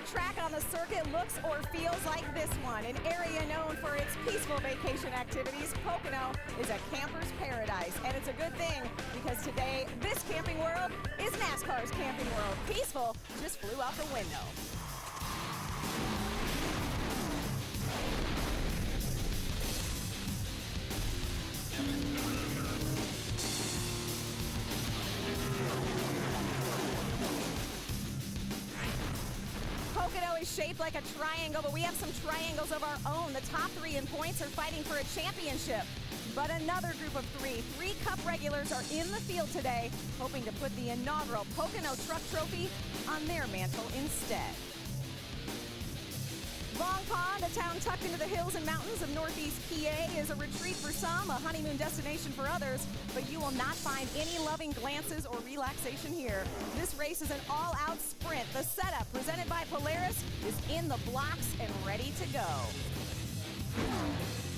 other track on the circuit looks or feels like this one. An area known for its peaceful vacation activities, Pocono is a camper's paradise. And it's a good thing because today, this camping world is NASCAR's camping world. Peaceful just flew out the window. Pocono is shaped like a triangle, but we have some triangles of our own. The top three in points are fighting for a championship. But another group of three Cup regulars are in the field today, hoping to put the inaugural Pocono Truck Trophy on their mantle instead. Long Pond, a town tucked into the hills and mountains of northeast PA, is a retreat for some, a honeymoon destination for others, but you will not find any loving glances or relaxation here. This race is an all-out sprint. The setup, presented by Polaris, is in the blocks and ready to go.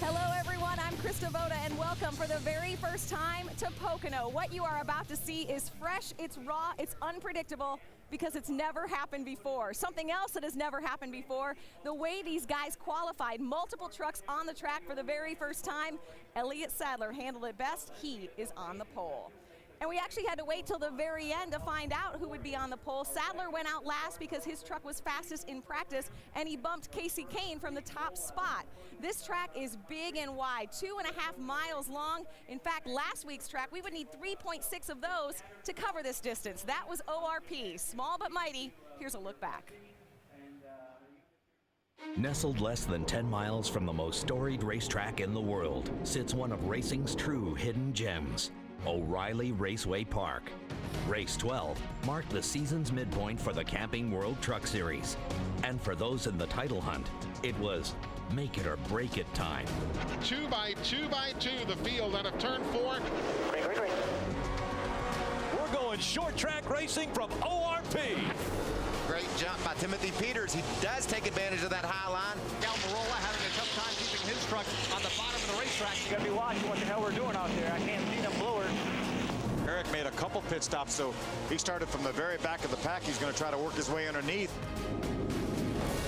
Hello everyone, I'm Krista Voda and welcome for the very first time to Pocono. What you are about to see is fresh, it's raw, it's unpredictable because it's never happened before. Something else that has never happened before, the way these guys qualified, multiple trucks on the track for the very first time. Elliott Sadler handled it best, he is on the pole. And we actually had to wait till the very end to find out who would be on the pole. Sadler went out last because his truck was fastest in practice, and he bumped Casey Kane from the top spot. This track is big and wide, 2.5 miles long. In fact, last week's track, we would need 3.6 of those to cover this distance. That was ORP, small but mighty. Here's a look back. Nestled less than 10 miles from the most storied racetrack in the world sits one of racing's true hidden gems, O'Reilly Raceway Park. Race 12 marked the season's midpoint for the Camping World Truck Series. And for those in the title hunt, it was make it or break it time. 2 by 2 by 2, the field out of turn 4. We're going short track racing from ORP. Great jump by Timothy Peters. He does take advantage of that high line. Almirola having a tough time keeping his truck on the bottom of the racetrack. You gotta be watching what the hell we're doing out there. I can't see them blowers. Eric made a couple pit stops, so he started from the very back of the pack. He's going to try to work his way underneath.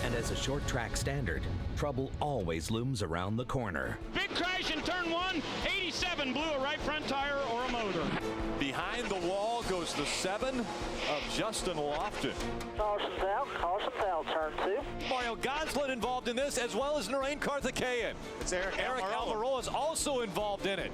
And as a short track standard, trouble always looms around the corner. Big crash in turn 1. 87 blew a right front tire or a motor. Behind the wall goes the 7 of Justin Lofton. Caution's out, turn 2. Mario Gonsolin involved in this, as well as Narain Karthikeyan. It's Eric Almirola is also involved in it.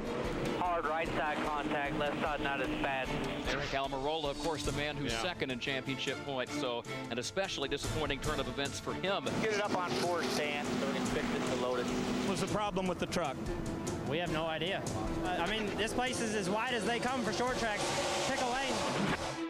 Hard right side contact, left side not as bad. Eric Almirola, of course, the man who's second in championship points, so an especially disappointing turn of events for him. Get it up on forward stand so we can fix it to load it. What's the problem with the truck? We have no idea. I mean, this place is as wide as they come for short tracks. Pick a lane.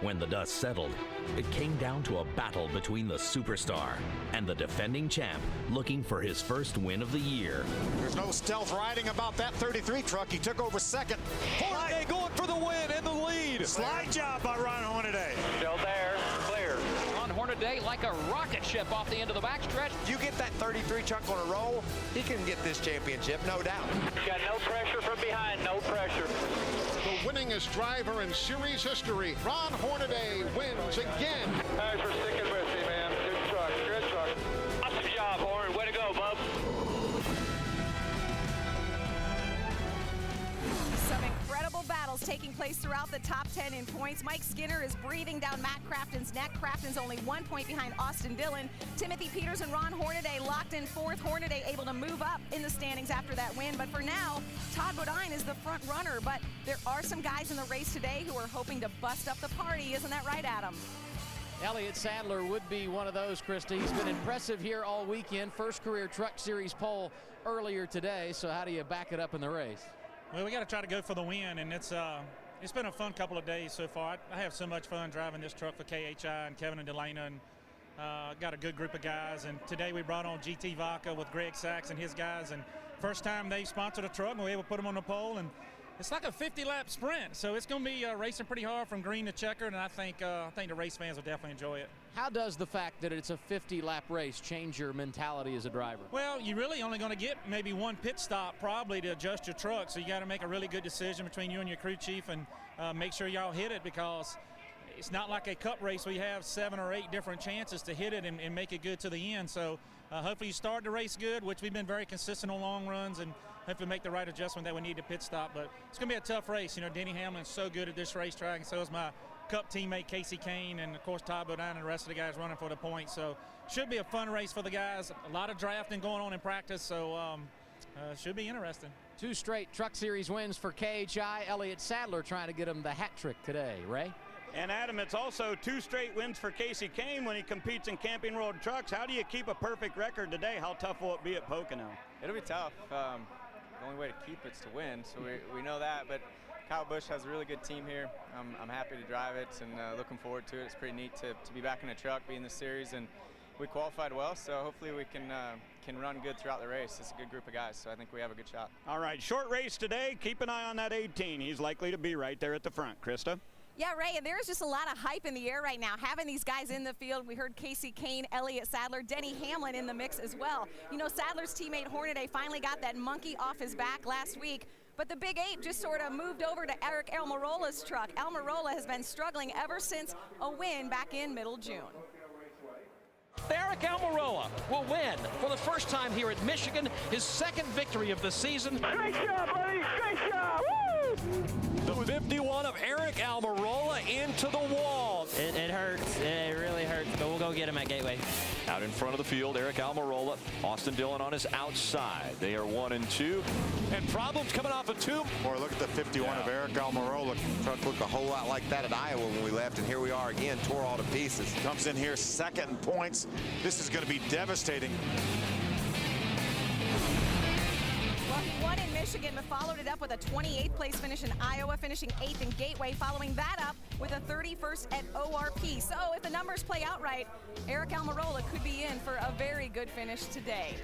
When the dust settled, it came down to a battle between the superstar and the defending champ looking for his first win of the year. There's no stealth riding about that 33 truck. He took over second. Hornaday going for the win and the lead. Slide job by Ron Hornaday. Still there, clear. On Hornaday like a rocket ship off the end of the backstretch. You get that 33 truck on a roll, he can get this championship, no doubt. Got no pressure from behind, no pressure. The winningest driver in series history, Ron Hornaday, wins again. Thanks for sticking with me, man. Good truck, good truck. Awesome job, Horn. Way to go, bub. Some incredible battles taking place throughout the top 10 in points. Mike Skinner is breathing down Matt Crafton's neck. Crafton's only 1 point behind Austin Dillon. Timothy Peters and Ron Hornaday locked in fourth. Hornaday able to move up in the standings after that win. But for now, Todd Bodine is the front runner. But there are some guys in the race today who are hoping to bust up the party. Isn't that right, Adam? Elliott Sadler would be one of those, Christy. He's been impressive here all weekend. First career Truck Series pole earlier today. So how do you back it up in the race? Well, we got to try to go for the win, and it's been a fun couple of days so far. I have so much fun driving this truck for KHI and Kevin and Delana, and got a good group of guys. And today we brought on GT Vodka with Greg Sachs and his guys, and first time they sponsored a truck, and we were able to put them on the pole. And it's like a 50-lap sprint, so it's going to be racing pretty hard from green to checkered, and I think the race fans will definitely enjoy it. How does the fact that it's a 50-lap race change your mentality as a driver? Well, you're really only going to get maybe one pit stop probably to adjust your truck, so you got to make a really good decision between you and your crew chief and make sure y'all hit it, because it's not like a cup race where you have 7 or 8 different chances to hit it and make it good to the end. So hopefully you start the race good, which we've been very consistent on long runs, and hopefully make the right adjustment that we need to pit stop. But it's going to be a tough race. You know, Denny Hamlin's so good at this racetrack, and so is my Cup teammate Casey Kane, and of course Todd Bodine and the rest of the guys running for the points. So should be a fun race for the guys. A lot of drafting going on in practice, so should be interesting. 2 straight Truck Series wins for KHI. Elliott Sadler trying to get him the hat trick today. Ray? And Adam, it's also 2 straight wins for Casey Kane when he competes in Camping World Trucks. How do you keep a perfect record today? How tough will it be at Pocono? It'll be tough. The only way to keep it's to win, so we know that. But Kyle Busch has a really good team here. I'm happy to drive it and looking forward to it. It's pretty neat to be back in a truck, be in the series, and we qualified well, so hopefully we can run good throughout the race. It's a good group of guys, so I think we have a good shot. All right, short race today. Keep an eye on that 18. He's likely to be right there at the front. Krista? Yeah, Ray, and there's just a lot of hype in the air right now, having these guys in the field. We heard Casey Kane, Elliott Sadler, Denny Hamlin in the mix as well. You know, Sadler's teammate Hornaday finally got that monkey off his back last week, but the Big 8 just sort of moved over to Eric Almirola's truck. Almirola has been struggling ever since a win back in middle June. Eric Almirola will win for the first time here at Michigan, his 2nd victory of the season. Great job, buddy! Great job! Woo! The 51 of Eric Almirola into the wall. It hurts. It really hurts, but we'll go get him at Gateway. Out in front of the field, Eric Almirola. Austin Dillon on his outside. They are 1 and 2. And problems coming off of 2. Boy, look at the 51 of Eric Almirola. Truck looked a whole lot like that at Iowa when we left, and here we are again, tore all to pieces. Comes in here 2nd in points. This is going to be devastating. Well, he won in Michigan, but followed it up with a 28th place finish in Iowa, finishing 8th in Gateway, following that up with a 31st at ORP. So if the numbers play out right, Eric Almirola could be in for a very good finish today.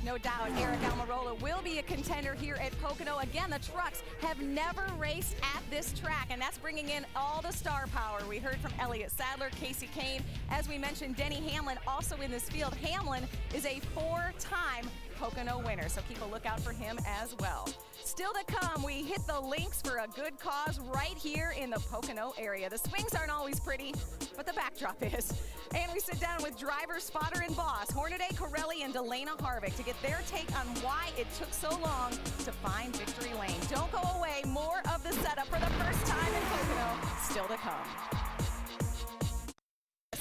No doubt Eric Almirola will be a contender here at Pocono. Again, the trucks have never raced at this track, and that's bringing in all the star power. We heard from Elliott Sadler, Casey Kane. As we mentioned, Denny Hamlin also in this field. Hamlin is a 4-time Pocono winner, so keep a lookout for him as well. Still to come, we hit the links for a good cause right here in the Pocono area. The swings aren't always pretty, but the backdrop is. And we sit down with driver, spotter, and boss, Hornaday Corelli and Delana Harvick, to get their take on why it took so long to find victory lane. Don't go away. More of the setup for the first time in Pocono still to come.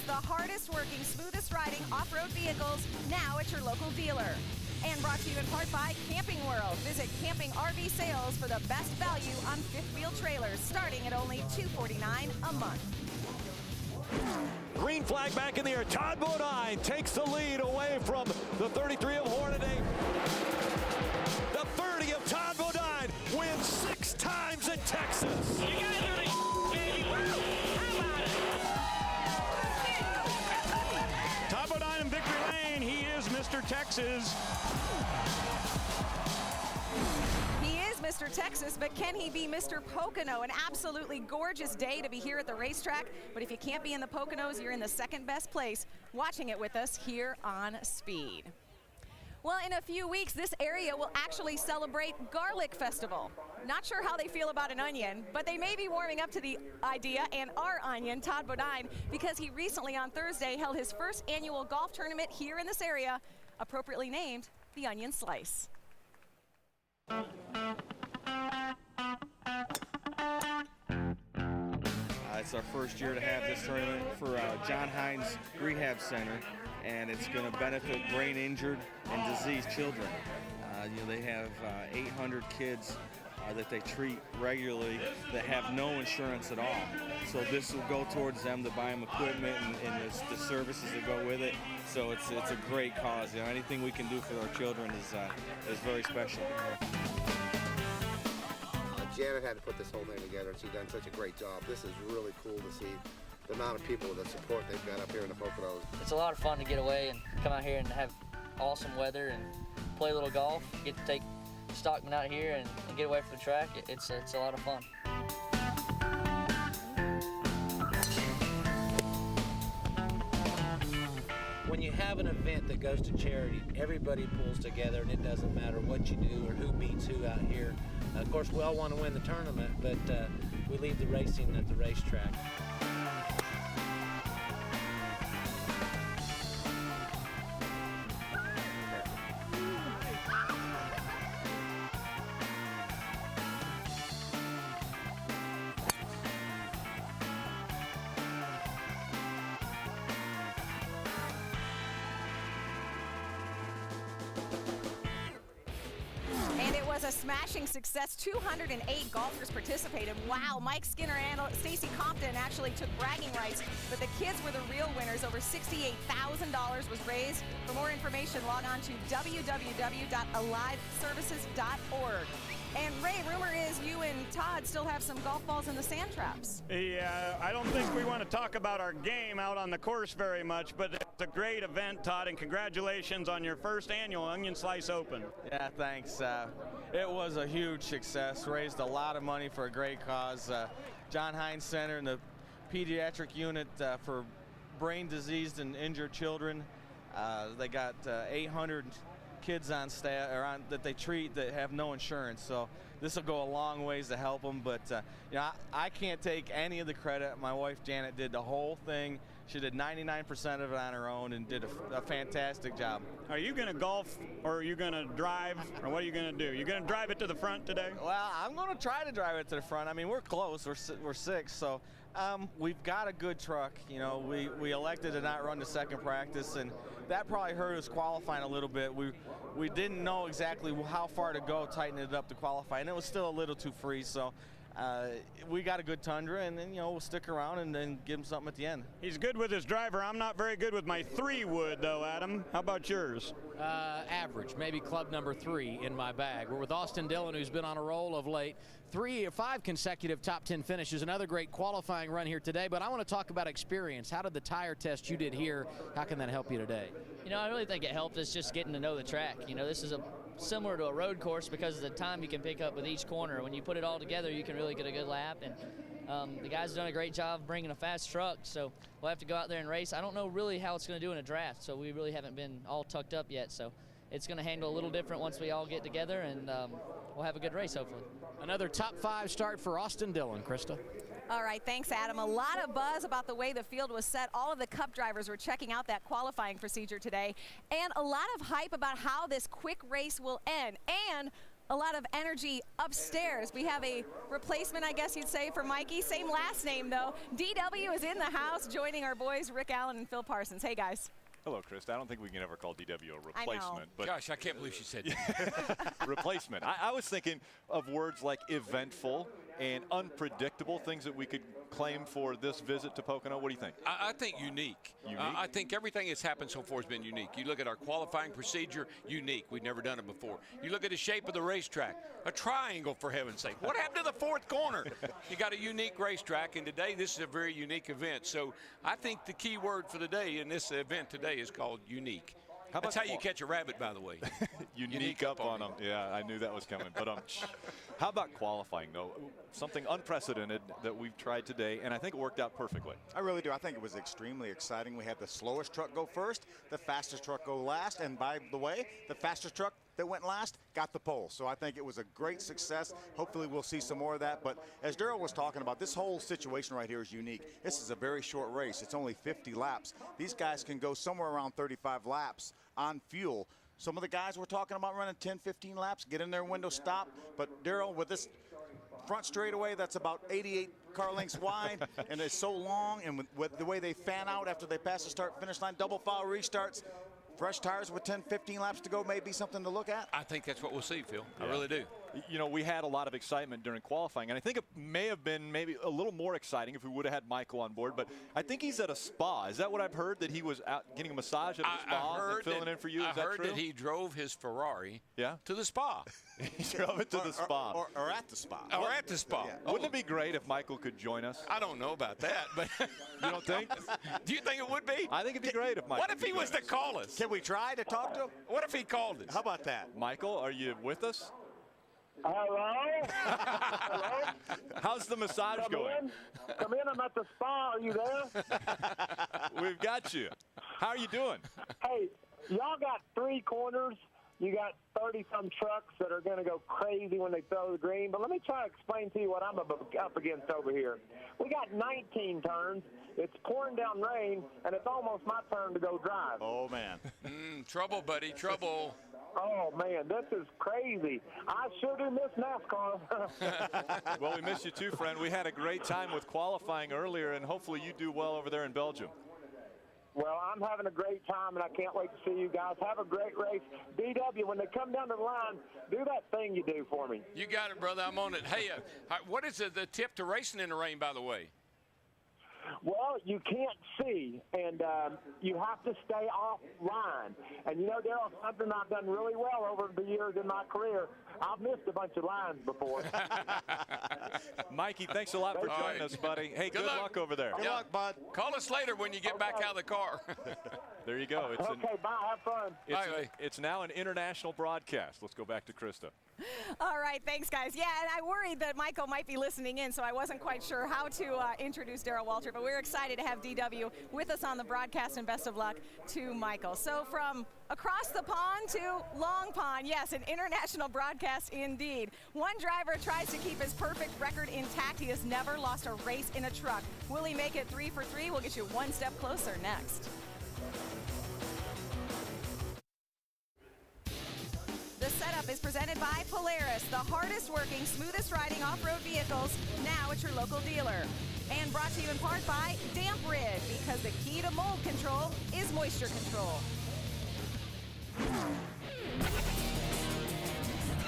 The hardest working, smoothest riding off-road vehicles, now at your local dealer. And brought to you in part by Camping World. Visit Camping RV Sales for the best value on fifth-wheel trailers, starting at only $249 a month. Green flag back in the air. Todd Bodine takes the lead away from the 33 of Hornaday. The 30 of Todd Bodine wins 6 times in Texas. You guys are the baby. How about it? Todd Bodine in victory lane. He is Mr. Texas. Mr. Texas, but can he be Mr. Pocono? An absolutely gorgeous day to be here at the racetrack, but if you can't be in the Poconos, you're in the second best place watching it with us here on Speed. Well, in a few weeks, this area will actually celebrate Garlic Festival. Not sure how they feel about an onion, but they may be warming up to the idea, and our onion, Todd Bodine, because he recently on Thursday held his first annual golf tournament here in this area, appropriately named the Onion Slice. It's our first year to have this tournament for John Hines Rehab Center, and it's going to benefit brain injured and diseased children. They have 800 kids that they treat regularly that have no insurance at all. So this will go towards them to buy them equipment and the services that go with it. So it's a great cause. Anything we can do for our children is very special. Janet had to put this whole thing together, and she's done such a great job. This is really cool to see the amount of people, the support they've got up here in the Poconos. It's a lot of fun to get away and come out here and have awesome weather and play a little golf. Get to take Stockman out here and get away from the track. It's a lot of fun. When you have an event that goes to charity, everybody pulls together, and it doesn't matter what you do or who beats who out here. Of course, we all want to win the tournament, but we leave the racing at the racetrack. And it was a smashing success. 208 golfers participated. Wow, Mike Skinner and Stacy Compton actually took bragging rights, but the kids were the real winners. Over $68,000 was raised. For more information, log on to www.aliveservices.org. And Ray, rumor is you and Todd still have some golf balls in the sand traps. Yeah, I don't think we want to talk about our game out on the course very much, but it's a great event, Todd, and congratulations on your first annual Onion Slice Open. Yeah, thanks. It was a huge success. Raised a lot of money for a great cause. John Hines Center and the pediatric unit for brain diseased and injured children. They got 800 kids on staff that they treat that have no insurance, so this will go a long ways to help them. But you know, I can't take any of the credit. My wife Janet did the whole thing. She did 99% of it on her own and did a fantastic job. Are you going to golf, or are you going to drive, or what are you going to do? You're going to drive it to the front today? Well, I'm going to try to drive it to the front. I mean, we're close. We're six, so we've got a good truck. You know, we elected to not run the second practice, and that probably hurt us qualifying a little bit. We didn't know exactly how far to go, tightening it up to qualify, and it was still a little too free. So we got a good Tundra, and then, you know, we'll stick around and then give him something at the end. He's good with his driver. I'm not very good with my 3-wood, though, Adam. How about yours? Average, maybe club number 3 in my bag. We're with Austin Dillon, who's been on a roll of late. 3 or 5 consecutive top 10 finishes. Another great qualifying run here today. But I want to talk about experience. How did the tire test you did here, how can that help you today? You know, I really think it helped us just getting to know the track. You know, this is similar to a road course because of the time you can pick up with each corner. When you put it all together, you can really get a good lap. And the guys have done a great job bringing a fast truck, so we'll have to go out there and race. I don't know really how it's going to do in a draft, so we really haven't been all tucked up yet. So it's going to handle a little different once we all get together, and we'll have a good race, hopefully. Another top 5 start for Austin Dillon, Krista. All right, thanks, Adam. A lot of buzz about the way the field was set. All of the Cup drivers were checking out that qualifying procedure today, and a lot of hype about how this quick race will end, and a lot of energy upstairs. We have a replacement, I guess you'd say, for Mikey. Same last name, though. DW is in the house, joining our boys, Rick Allen and Phil Parsons. Hey, guys. Hello, Krista. I don't think we can ever call DW a replacement. But gosh, I can't believe she said that. Replacement. I was thinking of words like eventful and unpredictable, things that we could claim for this visit to Pocono. What do you think? I think unique. I think everything that's happened so far has been unique. You look at our qualifying procedure, unique. We've never done it before. You look at the shape of the racetrack, a triangle, for heaven's sake. What happened to the 4th corner? You got a unique racetrack, and today this is a very unique event. So I think the key word for the day in this event today is called unique. That's how you catch a rabbit, by the way. Unique up on them. Yeah, I knew that was coming. But how about qualifying, though? Something unprecedented that we've tried today, and I think it worked out perfectly. I really do. I think it was extremely exciting. We had the slowest truck go first, the fastest truck go last, and by the way, the fastest truck that went last got the pole. So I think it was a great success. Hopefully we'll see some more of that. But as Darrell was talking about, this whole situation right here is unique. This is a very short race. It's only 50 laps. These guys can go somewhere around 35 laps on fuel. Some of the guys were talking about running 10, 15 laps, get in their window, stop. But Darrell, with this front straightaway that's about 88 car lengths wide and it's so long, and with the way they fan out after they pass the start-finish line, double foul restarts, fresh tires with 10, 15 laps to go may be something to look at. I think that's what we'll see, Phil. I really do. You know, we had a lot of excitement during qualifying, and I think it may have been maybe a little more exciting if we would have had Michael on board, but I think he's at a spa. Is that what I've heard, that he was out getting a massage at a spa and filling in for you? Is that true? I heard that he drove his Ferrari to the spa. He drove it to the spa. Or at the spa. Or at the spa. Yeah. Wouldn't it be great if Michael could join us? I don't know about that, but you don't think? Do you think it would be? I think it'd be great if Michael. What if he was to call us? Can we try to talk to him? What if he called us? How about that? Michael, are you with us? Hello? Hello? How's the massage going? Come in, I'm at the spa. Are you there? We've got you. How are you doing? Hey, y'all got 3 corners. You got 30-some trucks that are going to go crazy when they throw the green. But let me try to explain to you what I'm up against over here. We got 19 turns. It's pouring down rain, and it's almost my turn to go drive. Oh, man. Trouble, buddy, trouble. Oh, man, this is crazy. I sure do miss NASCAR. Well, we miss you too, friend. We had a great time with qualifying earlier, and hopefully you do well over there in Belgium. Well, I'm having a great time, and I can't wait to see you guys. Have a great race. DW, when they come down to the line, do that thing you do for me. You got it, brother. I'm on it. Hey, what is the tip to racing in the rain, by the way? Well, you can't see, and you have to stay offline. And, you know, Darryl, something I've done really well over the years in my career, I've missed a bunch of lines before. Mikey, thanks a lot for joining us, buddy. Hey, good luck over there. Good luck, bud. Call us later when you get back out of the car. There you go. It's okay, bye. Have fun. It's now an international broadcast. Let's go back to Krista. All right, thanks, guys. Yeah, and I worried that Michael might be listening in, so I wasn't quite sure how to introduce Darrell Waltrip, but we're excited to have DW with us on the broadcast, and best of luck to Michael. So from across the pond to Long Pond, yes, an international broadcast indeed. One driver tries to keep his perfect record intact. He has never lost a race in a truck. Will he make it 3 for 3? We'll get you one step closer next. The setup is presented by Polaris, the hardest working, smoothest riding off-road vehicles, now at your local dealer. And brought to you in part by Damp Rid, because the key to mold control is moisture control.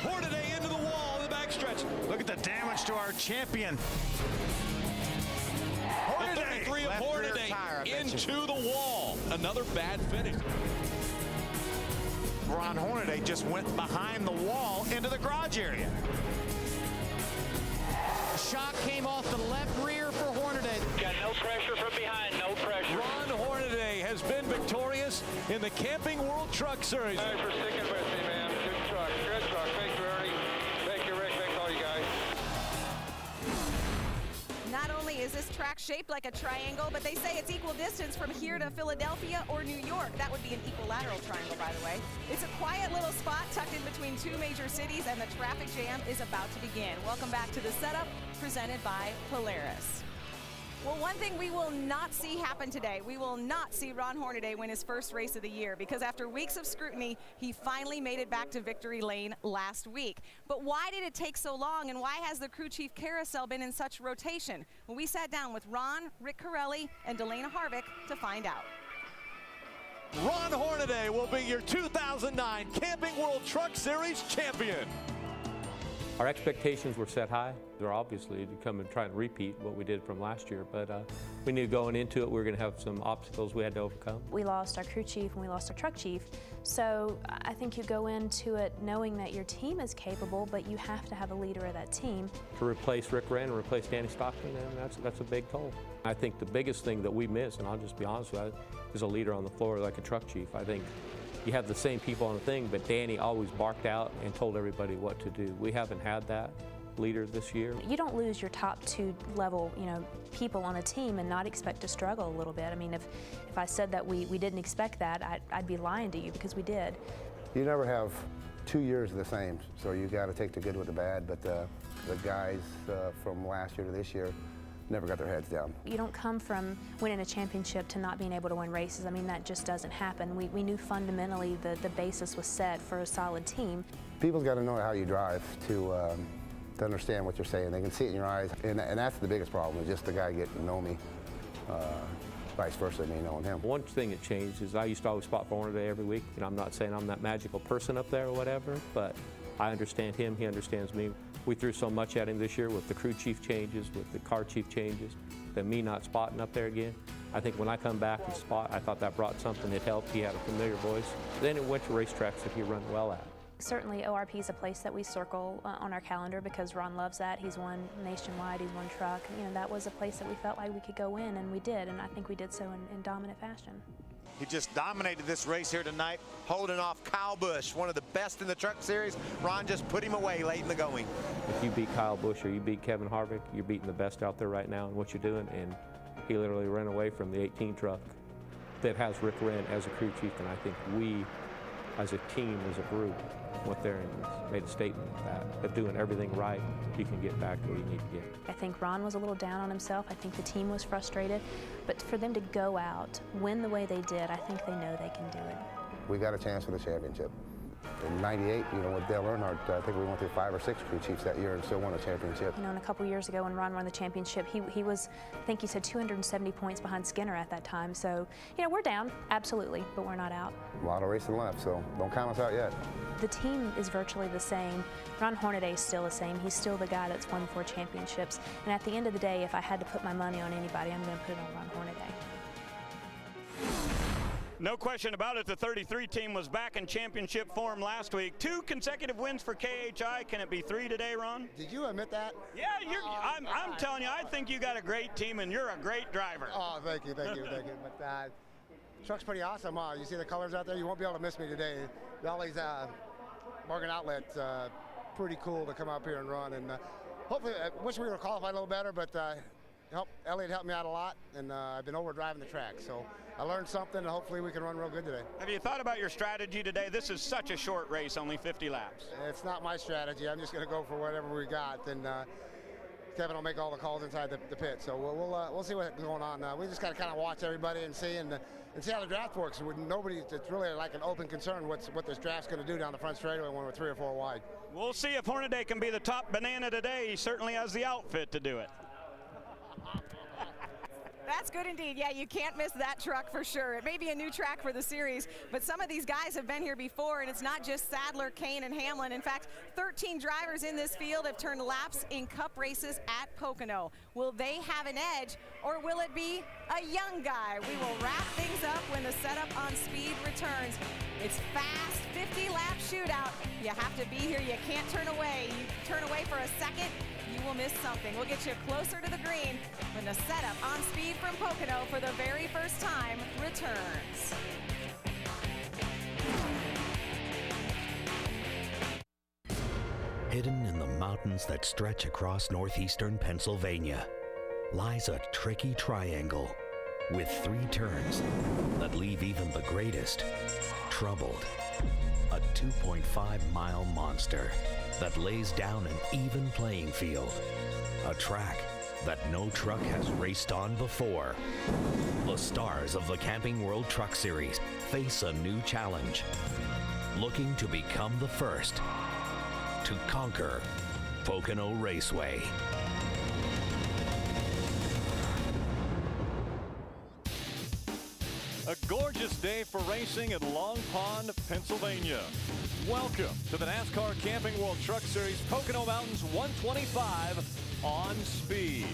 Hornaday into the wall in the backstretch. Look at the damage to our champion. Hornaday, 33 of Hornaday into the wall. Another bad finish. Ron Hornaday just went behind the wall into the garage area. Shock came off the left rear for Hornaday. Got no pressure from behind, no pressure. Ron Hornaday has been victorious in the Camping World Truck Series. Thanks for sticking with me, man. Good truck, good truck. Thank you, Ernie. Thank you, Rick. Thanks all you guys. Not only is this track shaped like a triangle, but they say it's equal distance from here to Philadelphia or New York. That would be an equilateral triangle, by the way. It's a quiet little spot tucked in between two major cities, and the traffic jam is about to begin. Welcome back to the setup, presented by Polaris. Well, one thing we will not see happen today, we will not see Ron Hornaday win his first race of the year, because after weeks of scrutiny, he finally made it back to victory lane last week. But why did it take so long, and why has the crew chief carousel been in such rotation? Well, we sat down with Ron, Rick Corelli, and Delana Harvick to find out. Ron Hornaday will be your 2009 Camping World Truck Series champion. Our expectations were set high. They're obviously to come and try and repeat what we did from last year, but we knew going into it we were going to have some obstacles we had to overcome. We lost our crew chief and we lost our truck chief, so I think you go into it knowing that your team is capable, but you have to have a leader of that team. To replace Rick Wren and replace Danny Stockton, and that's a big goal. I think the biggest thing that we miss, and I'll just be honest with you, is a leader on the floor like a truck chief. I think you have the same people on the thing, but Danny always barked out and told everybody what to do. We haven't had that leader this year. You don't lose your top two level, people on a team and not expect to struggle a little bit. I mean, if I said that we didn't expect that, I'd be lying to you, because we did. You never have 2 years of the same, so you got to take the good with the bad, but the guys from last year to this year never got their heads down. You don't come from winning a championship to not being able to win races. I mean, that just doesn't happen. We knew fundamentally the basis was set for a solid team. People's got to know how you drive to understand what you're saying. They can see it in your eyes, and that's the biggest problem, is just the guy getting to know me, vice versa, me knowing him. One thing that changed is I used to always spot for Hornaday every week, and I'm not saying I'm that magical person up there or whatever, but I understand him, he understands me. We threw so much at him this year with the crew chief changes, with the car chief changes, that me not spotting up there again. I think when I come back and spot, I thought that brought something that helped. He had a familiar voice. Then it went to racetracks that he run well at. Certainly ORP is a place that we circle on our calendar, because Ron loves that. He's won nationwide, he's won truck. That was a place that we felt like we could go in, and we did, and I think we did so in dominant fashion. He just dominated this race here tonight, holding off Kyle Busch, one of the best in the truck series. Ron just put him away late in the going. If you beat Kyle Busch or you beat Kevin Harvick, you're beating the best out there right now in what you're doing, and he literally ran away from the 18 truck that has Rick Wren as a crew chief, and I think we, as a team, as a group, went there and made a statement that doing everything right, you can get back to where you need to get. I think Ron was a little down on himself. I think the team was frustrated. But for them to go out, win the way they did, I think they know they can do it. We got a chance for the championship. In '98, with Dale Earnhardt, I think we went through 5 or 6 crew chiefs that year and still won a championship. And a couple years ago when Ron won the championship, he was, I think he said 270 points behind Skinner at that time. So, we're down, absolutely, but we're not out. A lot of racing left, so don't count us out yet. The team is virtually the same. Ron Hornaday is still the same. He's still the guy that's won 4 championships. And at the end of the day, if I had to put my money on anybody, I'm going to put it on Ron Hornaday. No question about it, the 33 team was back in championship form last week. 2 consecutive wins for KHI. Can it be 3 today, Ron? Did you admit that? Yeah, I'm telling you, I think you got a great team and you're a great driver. Oh, thank you. But truck's pretty awesome. You see the colors out there? You won't be able to miss me today. All these Morgan outlets, pretty cool to come up here and run. And hopefully, I wish we were qualified a little better, but Elliott helped me out a lot, and I've been over driving the track. So I learned something, and hopefully we can run real good today. Have you thought about your strategy today? This is such a short race, only 50 laps. It's not my strategy. I'm just going to go for whatever we got, and Kevin will make all the calls inside the pit. So we'll see what's going on. We just got to kind of watch everybody and see and see how the draft works. It's really like an open concern what this draft's going to do down the front straightaway when we're 3 or 4 wide. We'll see if Hornaday can be the top banana today. He certainly has the outfit to do it. That's good indeed. Yeah, you can't miss that truck for sure. It may be a new track for the series, but some of these guys have been here before, and it's not just Sadler, Kane, and Hamlin. In fact, 13 drivers in this field have turned laps in Cup races at Pocono. Will they have an edge, or will it be a young guy? We will wrap things up when the setup on speed returns. It's fast, 50-lap shootout. You have to be here. You can't turn away. You turn away for a second, you will miss something. We'll get you closer to the green when the setup on speed from Pocono for the very first time returns. Hidden in the mountains that stretch across northeastern Pennsylvania lies a tricky triangle with 3 turns that leave even the greatest troubled. A 2.5-mile monster that lays down an even playing field. A track that no truck has raced on before. The stars of the Camping World Truck Series face a new challenge, looking to become the first to conquer Pocono Raceway. A gorgeous day for racing in Long Pond, Pennsylvania. Welcome to the NASCAR Camping World Truck Series Pocono Mountains 125 on speed.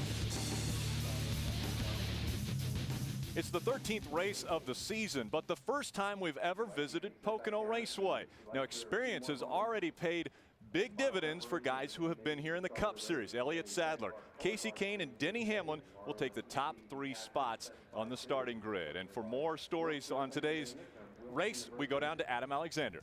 It's the 13th race of the season, but the first time we've ever visited Pocono Raceway. Now, experience has already paid big dividends for guys who have been here in the Cup Series. Elliott Sadler, Casey Kane, and Denny Hamlin will take the top 3 spots on the starting grid. And for more stories on today's race, we go down to Adam Alexander.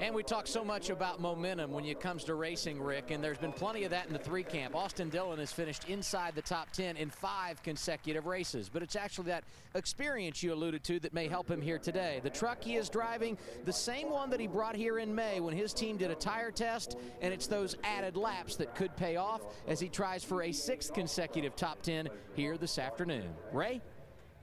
And we talk so much about momentum when it comes to racing, Rick, and there's been plenty of that in the 3 camp. Austin Dillon has finished inside the top 10 in 5 consecutive races, but it's actually that experience you alluded to that may help him here today. The truck he is driving, the same one that he brought here in May when his team did a tire test, and it's those added laps that could pay off as he tries for a 6th consecutive top 10 here this afternoon. Ray?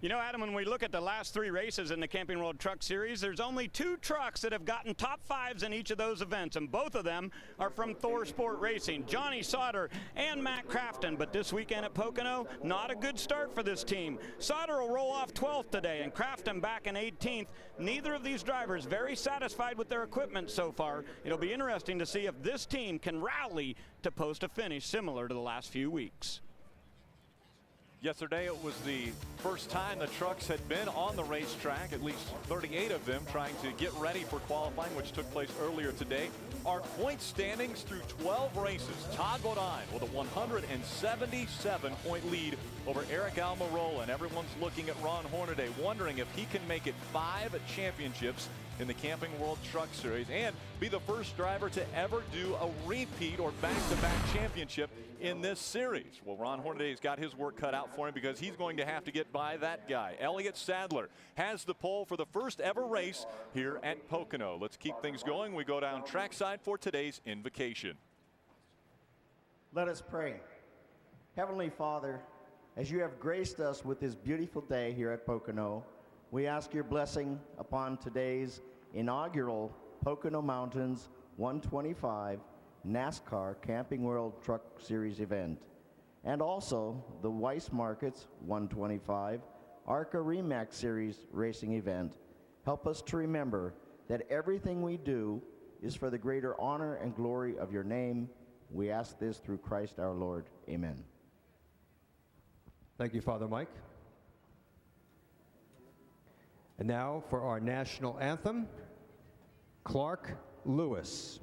You know, Adam, when we look at the last 3 races in the Camping World Truck Series, there's only 2 trucks that have gotten top 5s in each of those events, and both of them are from Thor Sport Racing, Johnny Sauter and Matt Crafton. But this weekend at Pocono, not a good start for this team. Sauter will roll off 12th today, and Crafton back in 18th. Neither of these drivers very satisfied with their equipment so far. It'll be interesting to see if this team can rally to post a finish similar to the last few weeks. Yesterday, it was the first time the trucks had been on the racetrack, at least 38 of them, trying to get ready for qualifying, which took place earlier today. Our point standings through 12 races. Todd Bodine with a 177-point lead over Eric Almirola, and everyone's looking at Ron Hornaday, wondering if he can make it 5 championships in the Camping World Truck Series and be the first driver to ever do a repeat or back-to-back championship in this series. Well, Ron Hornaday's got his work cut out for him because he's going to have to get by that guy. Elliott Sadler has the pole for the first ever race here at Pocono. Let's keep things going. We go down trackside for today's invocation. Let us pray. Heavenly Father, as you have graced us with this beautiful day here at Pocono, we ask your blessing upon today's inaugural Pocono Mountains 125 NASCAR Camping World Truck Series event, and also the Weiss Markets 125 ARCA REMAX Series racing event. Help us to remember that everything we do is for the greater honor and glory of your name. We ask this through Christ our Lord. Amen. Thank you, Father Mike. And now for our national anthem, Clark Lewis.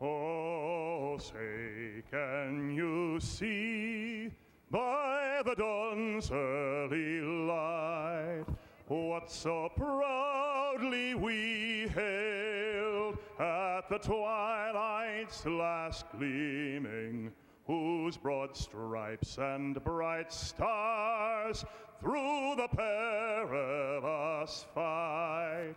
Oh, say, can you see by the dawn's early light what so proudly we hailed at the twilight's last gleaming, whose broad stripes and bright stars through the perilous fight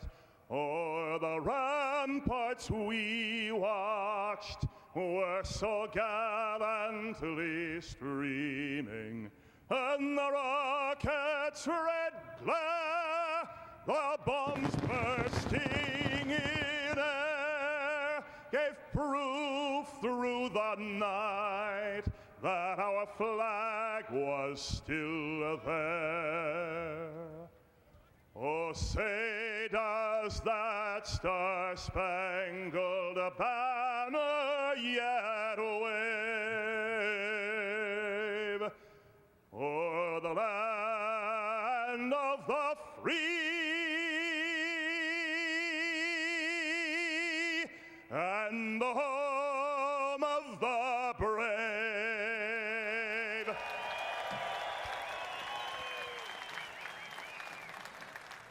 o'er the ramparts we watched were so gallantly streaming, and the rocket's red glare, the bombs bursting in air, gave proof through the night that our flag was still there. Oh, say, does that star-spangled banner yet wave o'er the land of the free and the home of the brave?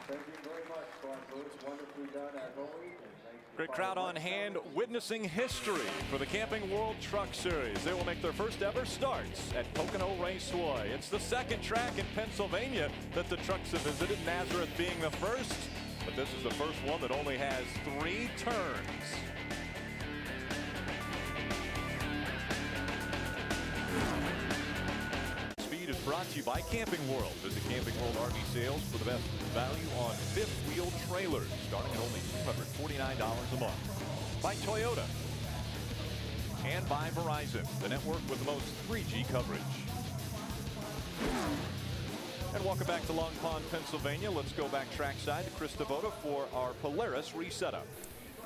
Thank you very much, Clark Lewis. Wonderfully done as always. Great crowd on hand witnessing history for the Camping World Truck Series. They will make their first ever starts at Pocono Raceway. It's the second track in Pennsylvania that the trucks have visited, Nazareth being the first, but this is the first one that only has 3 turns. Speed is brought to you by Camping World. Visit Camping World RV Sales for the best value on fifth-wheel trailers, starting at only $249 a month. By Toyota. And by Verizon, the network with the most 3G coverage. And welcome back to Long Pond, Pennsylvania. Let's go back trackside to Chris Devoto for our Polaris resetup.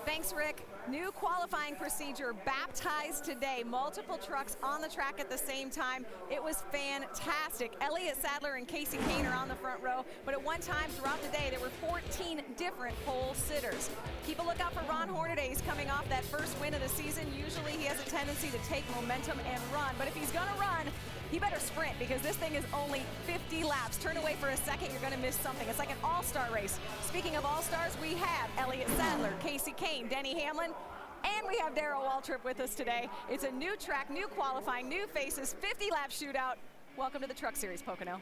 Thanks, Rick. New qualifying procedure baptized today. Multiple trucks on the track at the same time. It was fantastic. Elliott Sadler and Casey Kane are on the front row, but at one time throughout the day, there were 14 different pole sitters. Keep a lookout for Ron Hornaday. He's coming off that first win of the season. Usually he has a tendency to take momentum and run, but if he's gonna run, he better sprint because this thing is only 50 laps. Turn away for a second, you're gonna miss something. It's like an all-star race. Speaking of all-stars, we have Elliott Sadler, Casey Kane, Denny Hamlin, and we have Darrell Waltrip with us today. It's a new track, new qualifying, new faces, 50-lap shootout. Welcome to the Truck Series, Pocono.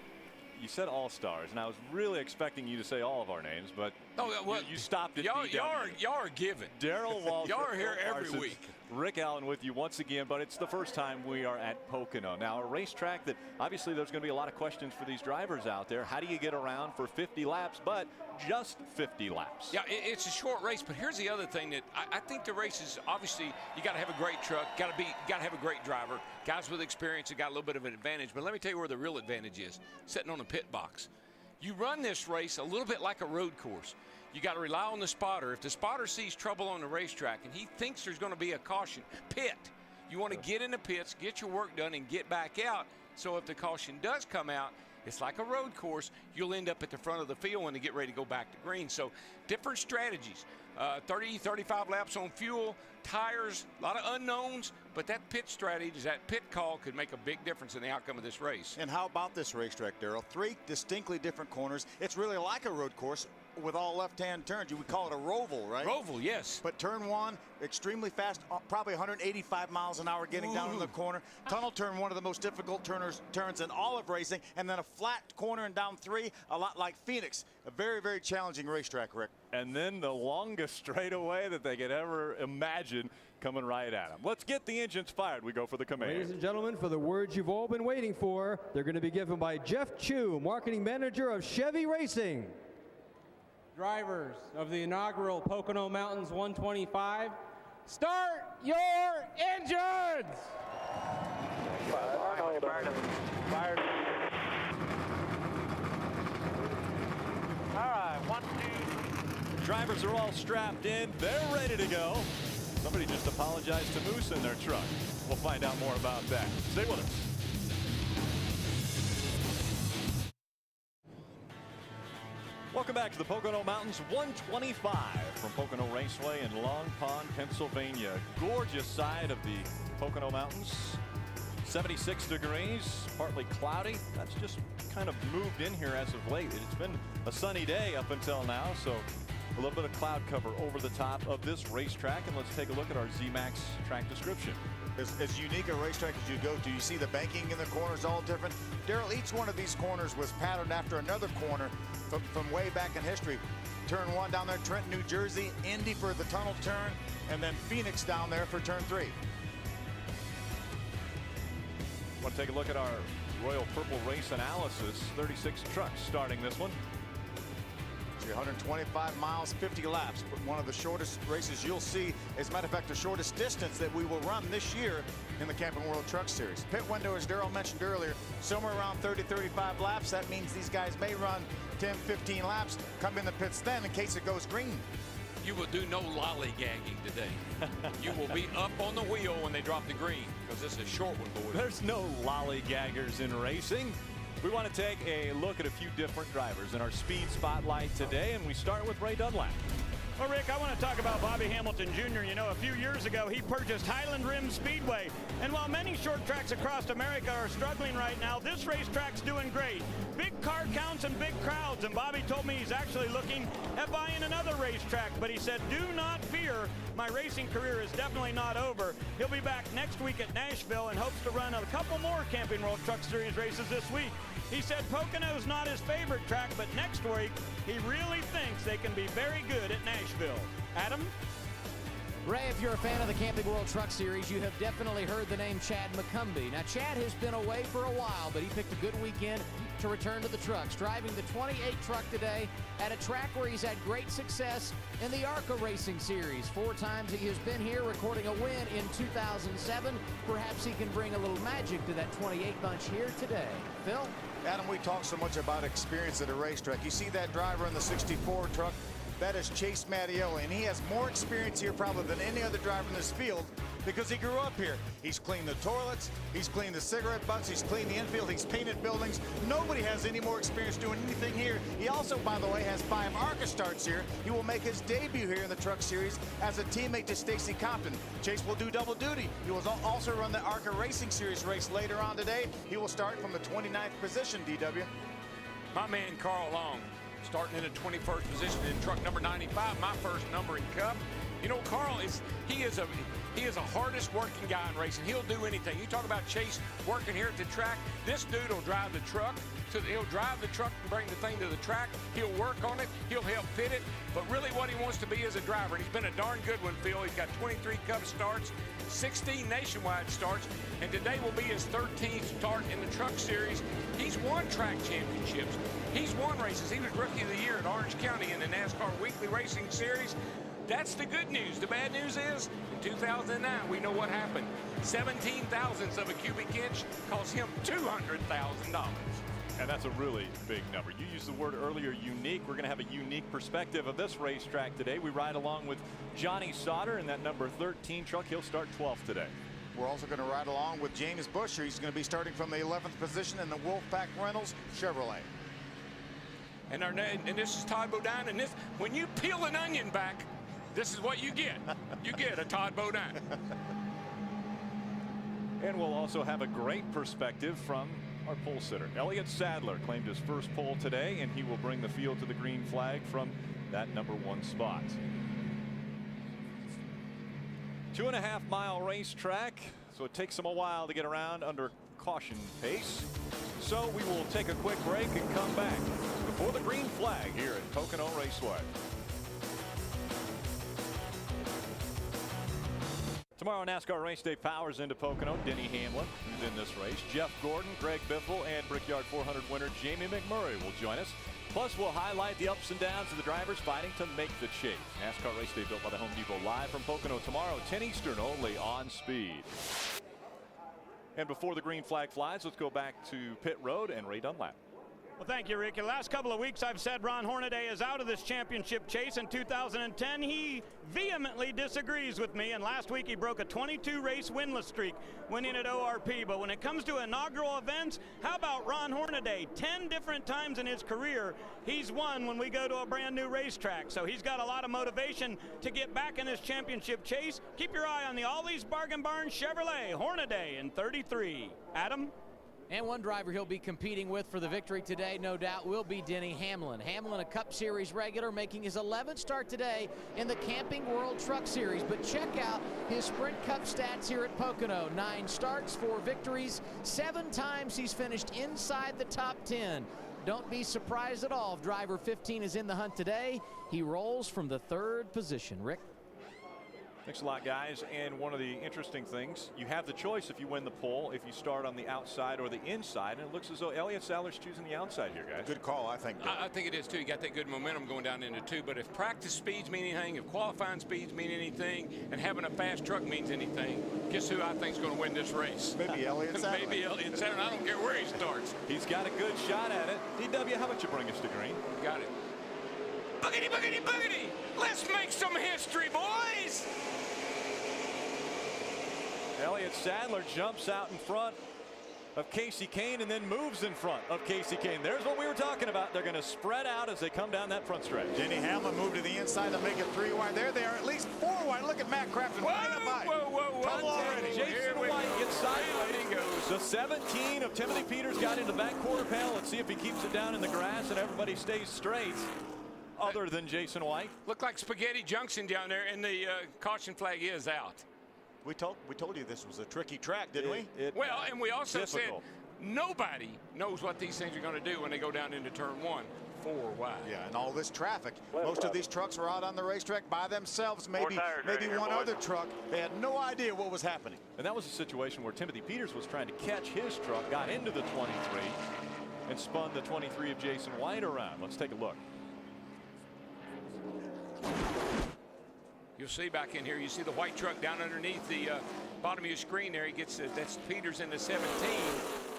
You said all-stars, and I was really expecting you to say all of our names, but you stopped at y'all are given. Darrell Waltrip. Y'all are here every week. Rick Allen with you once again, but it's the first time we are at Pocono. Now, a racetrack that obviously there's going to be a lot of questions for these drivers out there. How do you get around for 50 laps, but just 50 laps? Yeah, it's a short race, but here's the other thing that I think the race is obviously you got to have a great truck, got to have a great driver, guys with experience that got a little bit of an advantage. But let me tell you where the real advantage is: sitting on the pit box. You run this race a little bit like a road course. You got to rely on the spotter. If the spotter sees trouble on the racetrack and he thinks there's going to be a caution, pit. You want to get in the pits, get your work done, and get back out. So if the caution does come out, it's like a road course. You'll end up at the front of the field when they get ready to go back to green. So different strategies. 30, 35 laps on fuel, tires, a lot of unknowns, but that pit strategy, that pit call could make a big difference in the outcome of this race. And how about this racetrack, Darrell? 3 distinctly different corners. It's really like a road course with all left-hand turns. You would call it a roval, right? Roval, yes. But turn 1, extremely fast, probably 185 miles an hour getting down in the corner. Tunnel turn, one of the most difficult turns in all of racing. And then a flat corner and down 3, a lot like Phoenix. A very, very challenging racetrack, Rick. And then the longest straightaway that they could ever imagine coming right at them. Let's get the engines fired. We go for the command. Ladies and gentlemen, for the words you've all been waiting for, they're going to be given by Jeff Chu, Marketing Manager of Chevy Racing. Drivers of the inaugural Pocono Mountains 125, start your engines! Fired. All right, 1, 2. Drivers are all strapped in. They're ready to go. Somebody just apologized to Moose in their truck. We'll find out more about that. Stay with us. Welcome back to the Pocono Mountains 125 from Pocono Raceway in Long Pond, Pennsylvania. Gorgeous side of the Pocono Mountains. 76 degrees, partly cloudy. That's just kind of moved in here as of late. It's been a sunny day up until now, so a little bit of cloud cover over the top of this racetrack. And let's take a look at our ZMAX track description. As unique a racetrack as you go to, you see the banking in the corners all different. Daryl, each one of these corners was patterned after another corner from way back in history. Turn 1 down there, Trenton, New Jersey, Indy for the tunnel turn, and then Phoenix down there for turn 3. Want to take a look at our Royal Purple race analysis. 36 trucks starting this one. 125 miles, 50 laps, but one of the shortest races you'll see. As a matter of fact, the shortest distance that we will run this year in the Camping World Truck Series. Pit window, as Daryl mentioned earlier, somewhere around 30, 35 laps. That means these guys may run 10, 15 laps, come in the pits then in case it goes green. You will do no lollygagging today. You will be up on the wheel when they drop the green, because this is a short one, boys. There's no lollygaggers in racing. We want to take a look at a few different drivers in our speed spotlight today, and we start with Ray Dunlap. Well, Rick, I want to talk about Bobby Hamilton Jr. You know, a few years ago, he purchased Highland Rim Speedway. And while many short tracks across America are struggling right now, this racetrack's doing great. Big car counts and big crowds. And Bobby told me he's actually looking at buying another racetrack. But he said, do not fear. My racing career is definitely not over. He'll be back next week at Nashville and hopes to run a couple more Camping World Truck Series races this week. He said Pocono's not his favorite track, but next week, he really thinks they can be very good at Nashville. Adam? Ray, if you're a fan of the Camping World Truck Series, you have definitely heard the name Chad McCumbee. Now, Chad has been away for a while, but he picked a good weekend to return to the trucks, driving the 28 truck today at a track where he's had great success in the ARCA Racing Series. 4 times he has been here, recording a win in 2007. Perhaps he can bring a little magic to that 28 bunch here today. Phil? Adam, we talk so much about experience at a racetrack. You see that driver in the 64 truck? That is Chase Mattioli, and he has more experience here probably than any other driver in this field because he grew up here. He's cleaned the toilets, he's cleaned the cigarette butts, he's cleaned the infield, he's painted buildings. Nobody has any more experience doing anything here. He also, by the way, has 5 ARCA starts here. He will make his debut here in the Truck Series as a teammate to Stacy Compton. Chase will do double duty. He will also run the ARCA Racing Series race later on today. He will start from the 29th position, DW. My man Carl Long, starting in the 21st position in truck number 95, my first number in Cup. You know, Carl he is a hardest working guy in racing. He'll do anything. You talk about Chase working here at the track. This dude will drive the truck. He'll drive the truck and bring the thing to the track. He'll work on it. He'll help fit it. But really what he wants to be is a driver. And he's been a darn good one, Phil. He's got 23 Cup starts, 16 nationwide starts, and today will be his 13th start in the Truck Series. He's won track championships. He's won races. He was Rookie of the Year at Orange County in the NASCAR Weekly Racing Series. That's the good news. The bad news is, in 2009, we know what happened. 17 thousandths of a cubic inch cost him $200,000. And that's a really big number. You used the word earlier, unique. We're going to have a unique perspective of this racetrack today. We ride along with Johnny Sauter in that number 13 truck. He'll start 12th today. We're also going to ride along with James Busher. He's going to be starting from the 11th position in the Wolfpack Reynolds Chevrolet. And this is Todd Bodine. And this, when you peel an onion back, this is what you get. You get a Todd Bodine. And we'll also have a great perspective from our pole sitter. Elliott Sadler claimed his first pole today, and he will bring the field to the green flag from that number 1 spot. 2.5 mile racetrack, so it takes them a while to get around under caution pace. So we will take a quick break and come back before the green flag here at Pocono Raceway. Tomorrow, NASCAR Race Day powers into Pocono. Denny Hamlin, who's in this race. Jeff Gordon, Greg Biffle, and Brickyard 400 winner Jamie McMurray will join us. Plus, we'll highlight the ups and downs of the drivers fighting to make the chase. NASCAR Race Day built by the Home Depot, live from Pocono tomorrow, 10 Eastern, only on Speed. And before the green flag flies, let's go back to pit road and Ray Dunlap. Well, thank you, Ricky. The last couple of weeks I've said Ron Hornaday is out of this championship chase in 2010. He vehemently disagrees with me, and last week he broke a 22-race winless streak, winning at ORP. But when it comes to inaugural events, how about Ron Hornaday? 10 different times in his career he's won when we go to a brand new racetrack. So he's got a lot of motivation to get back in this championship chase. Keep your eye on the Ollie's Bargain Barn Chevrolet Hornaday in 33. Adam? And one driver he'll be competing with for the victory today, no doubt, will be Denny Hamlin. Hamlin, a Cup Series regular, making his 11th start today in the Camping World Truck Series. But check out his Sprint Cup stats here at Pocono. 9 starts, 4 victories, 7 times he's finished inside the top 10. Don't be surprised at all if driver 15 is in the hunt today. He rolls from the 3rd position. Rick? Thanks a lot, guys. And one of the interesting things, you have the choice if you win the pole, if you start on the outside or the inside. And it looks as though Elliott Sadler's choosing the outside here, guys. Good call, I think. I think it is, too. You got that good momentum going down into 2. But if practice speeds mean anything, if qualifying speeds mean anything, and having a fast truck means anything, guess who I think is going to win this race? Maybe Elliott Sadler. Maybe Elliott Sadler. I don't care where he starts. He's got a good shot at it. DW, how about you bring us to green? Got it. Boogity, boogity, boogity. Let's make some history, boys. Elliott Sadler jumps out in front of Casey Kane and then moves in front of Casey Kane. There's what we were talking about. They're going to spread out as they come down that front stretch. Denny Hamlin moved to the inside to make it 3 wide. There they are, at least 4 wide. Look at Matt Crafton. Whoa. Jason White gets sideways. The 17 of Timothy Peters got into that quarter panel. Let's see if he keeps it down in the grass and everybody stays straight. Other than Jason White. Looked like Spaghetti Junction down there, and the caution flag is out. We told you this was a tricky track, didn't we? Well, and we also said nobody knows what these things are going to do when they go down into turn 1. 4 wide. Yeah, and all this traffic. Most of these trucks were out on the racetrack by themselves. Maybe one other truck. They had no idea what was happening. And that was a situation where Timothy Peters was trying to catch his truck, got into the 23, and spun the 23 of Jason White around. Let's take a look. You'll see back in here, you see the white truck down underneath the bottom of your screen there. He gets that's Peters in the 17.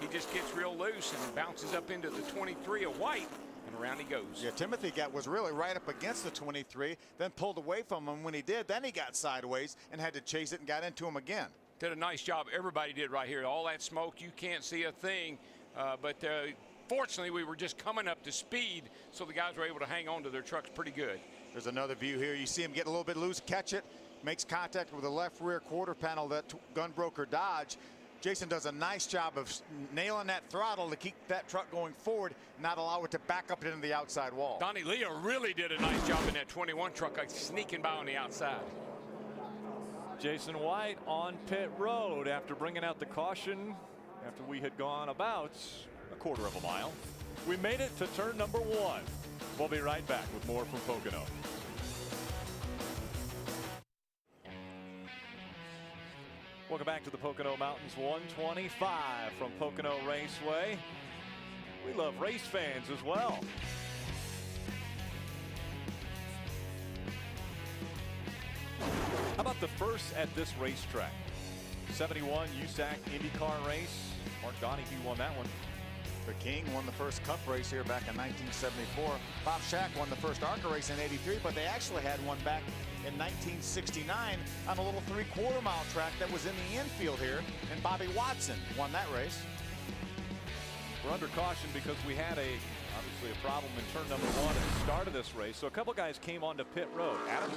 He just gets real loose and bounces up into the 23 of White, and around he goes. Yeah, Timothy was really right up against the 23, then pulled away from him when he did. Then he got sideways and had to chase it and got into him again. Did a nice job. Everybody did right here. All that smoke, you can't see a thing. But fortunately, we were just coming up to speed, so the guys were able to hang on to their trucks pretty good. There's another view here. You see him get a little bit loose, catch it, makes contact with the left rear quarter panel, that Gunbroker Dodge. Jason does a nice job of nailing that throttle to keep that truck going forward, not allow it to back up into the outside wall. Donnie Leo really did a nice job in that 21 truck, like sneaking by on the outside. Jason White on pit road after bringing out the caution after we had gone about a quarter of a mile. We made it to turn number 1. We'll be right back with more from Pocono. Welcome back to the Pocono Mountains 125 from Pocono Raceway. We love race fans as well. How about the first at this racetrack? 71 USAC IndyCar race. Mark Donahue won that one. The King won the first Cup race here back in 1974. Bob Shack won the first ARCA race in '83, but they actually had one back in 1969 on a little 3/4-mile track that was in the infield here, and Bobby Watson won that race. We're under caution because we had obviously a problem in turn number 1 at the start of this race. So a couple guys came onto pit road. Adam?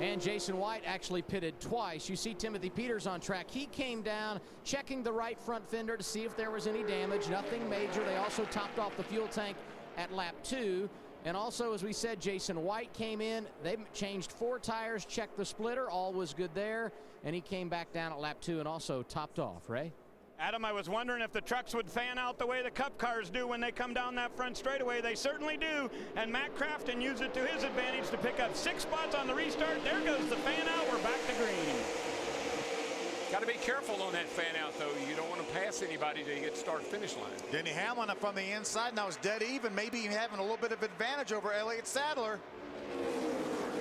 And Jason White actually pitted twice. You see Timothy Peters on track. He came down checking the right front fender to see if there was any damage. Nothing major. They also topped off the fuel tank at lap 2. And also, as we said, Jason White came in. They changed 4 tires, checked the splitter. All was good there. And he came back down at lap 2 and also topped off. Ray? Adam, I was wondering if the trucks would fan out the way the Cup cars do when they come down that front straightaway. They certainly do. And Matt Crafton used it to his advantage to pick up 6 spots on the restart. There goes the fan out. We're back to green. Got to be careful on that fan out, though. You don't want to pass anybody till you get to start-finish line. Denny Hamlin up from the inside. Now it's dead even. Maybe having a little bit of advantage over Elliott Sadler.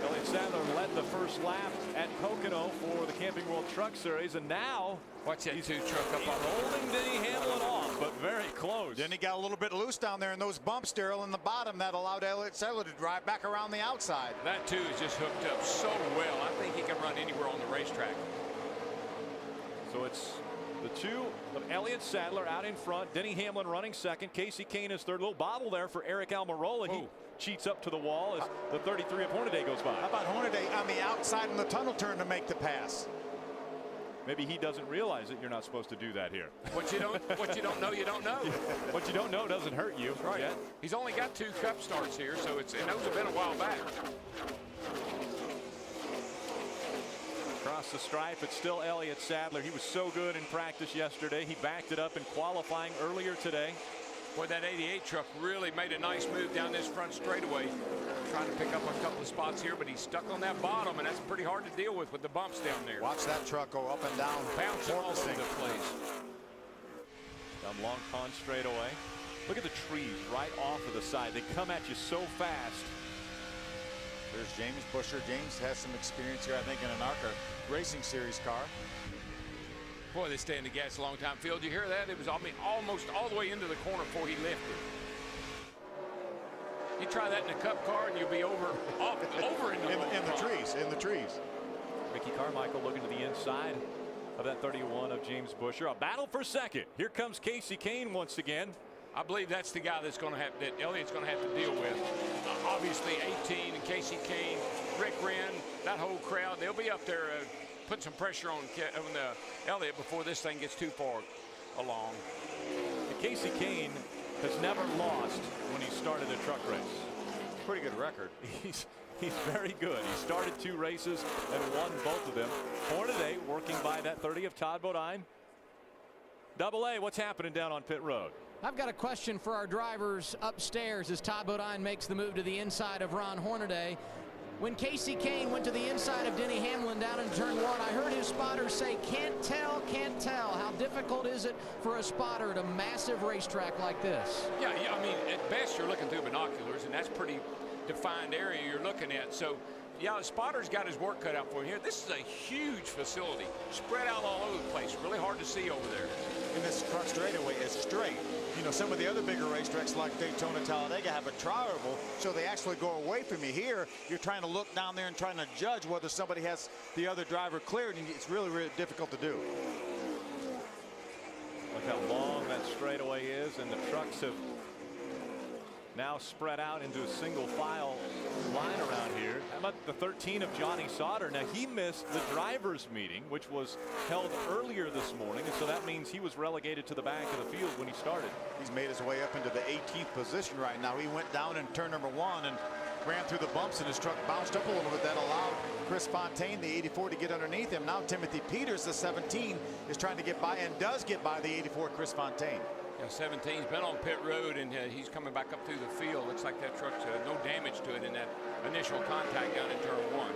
Elliott Sadler led the first lap at Pocono for the Camping World Truck Series, and now watch that two-truck up on holding Denny Hamlin off, but very close. Denny got a little bit loose down there in those bumps, Daryl, in the bottom. That allowed Elliott Sadler to drive back around the outside. That, too, is just hooked up so well. I think he can run anywhere on the racetrack. So it's the two of Elliott Sadler out in front, Denny Hamlin running second, Casey Kane is third. Little bobble there for Eric Almirola. He cheats up to the wall as the 33 of Hornaday goes by. How about Hornaday on the outside in the tunnel turn to make the pass? Maybe he doesn't realize that you're not supposed to do that here. What you don't know, you don't know. What you don't know doesn't hurt you. Right. Yet. He's only got 2 Cup starts here, so those have been a while back. Across the stripe, it's still Elliott Sadler. He was so good in practice yesterday. He backed it up in qualifying earlier today. Boy, that 88 truck really made a nice move down this front straightaway. Trying to pick up a couple of spots here, but he's stuck on that bottom, and that's pretty hard to deal with the bumps down there. Watch that truck go up and down. Bouncing all over the place. Down Long Pond straightaway. Look at the trees right off of the side. They come at you so fast. There's James Busher. James has some experience here, I think, in an ARCA Racing Series car. Boy, they stay in the gas a long time. Phil, did you hear that? It was, almost all the way into the corner before he lifted. You try that in a Cup car, and you'll be over in the trees. Ricky Carmichael looking to the inside of that 31 of James Busher. A battle for second. Here comes Casey Kane once again. I believe that's the guy that's going to have that Elliott's going to have to deal with. Obviously, 18 and Casey Kane, Rick Wren, that whole crowd. They'll be up there putting some pressure on Elliott before this thing gets too far along. Casey Kane has never lost when he started a truck race. Pretty good record. He's very good. He started 2 races and won both of them. Hornaday working by that 30 of Todd Bodine. Double A, what's happening down on pit road? I've got a question for our drivers upstairs as Todd Bodine makes the move to the inside of Ron Hornaday. When Casey Kane went to the inside of Denny Hamlin down in turn 1, I heard his spotters say, can't tell. How difficult is it for a spotter at a massive racetrack like this? Yeah, I mean, at best you're looking through binoculars, and that's pretty defined area you're looking at. So, yeah, the spotter's got his work cut out for him here. This is a huge facility, spread out all over the place. Really hard to see over there. And this truck straightaway is straight. You know, some of the other bigger racetracks like Daytona, Talladega have a tri-oval, so they actually go away from you. Here, you're trying to look down there and trying to judge whether somebody has the other driver cleared, and it's really, really difficult to do. Look how long that straightaway is, and the trucks have now spread out into a single file line around here. How about the 13 of Johnny Sauter? Now, he missed the drivers meeting, which was held earlier this morning, and so that means he was relegated to the back of the field when he started. He's made his way up into the 18th position right now. He went down in turn number 1 and ran through the bumps, and his truck bounced up a little bit. That allowed Chris Fontaine, the 84, to get underneath him. Now Timothy Peters, the 17, is trying to get by and does get by the 84 Chris Fontaine. Yeah, 17's been on pit road, and he's coming back up through the field. Looks like that truck's no damage to it in that initial contact down in turn 1.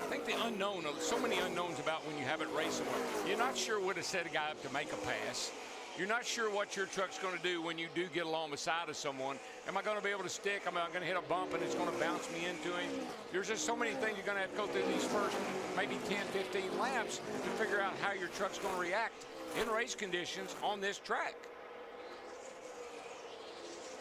I think the unknown, so many unknowns about when you haven't raced somewhere. You're not sure what to set a guy up to make a pass. You're not sure what your truck's going to do when you do get along beside of someone. Am I going to be able to stick? Am I going to hit a bump and it's going to bounce me into him? There's just so many things you're going to have to go through these first maybe 10, 15 laps to figure out how your truck's going to react in race conditions on this track.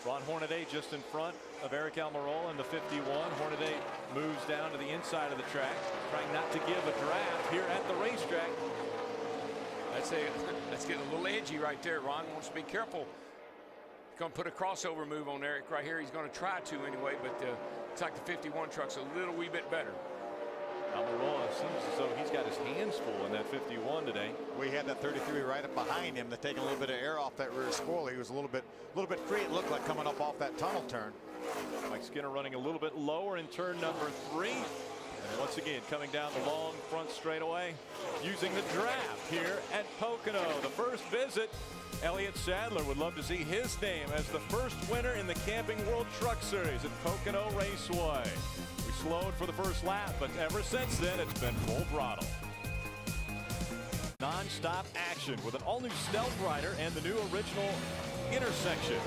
Ron Hornaday just in front of Eric Almirola in the 51. Hornaday moves down to the inside of the track, trying not to give a draft here at the racetrack. That's getting a little edgy right there. Ron wants to be careful. He's going to put a crossover move on Eric right here. He's going to try to anyway, but looks like the 51 truck's a little wee bit better. Almirola seems as though he's got his hands full in that 51 today. We had that 33 right up behind him. They're taking a little bit of air off that rear spoiler. He was a little bit free. It looked like coming up off that tunnel turn. Mike Skinner running a little bit lower in turn number 3. And once again, coming down the long front straightaway, using the draft here at Pocono. The first visit, Elliott Sadler would love to see his name as the first winner in the Camping World Truck Series at Pocono Raceway. We slowed for the first lap, but ever since then, it's been full throttle. Non-stop action with an all-new Stealth Rider and the new original Intersections.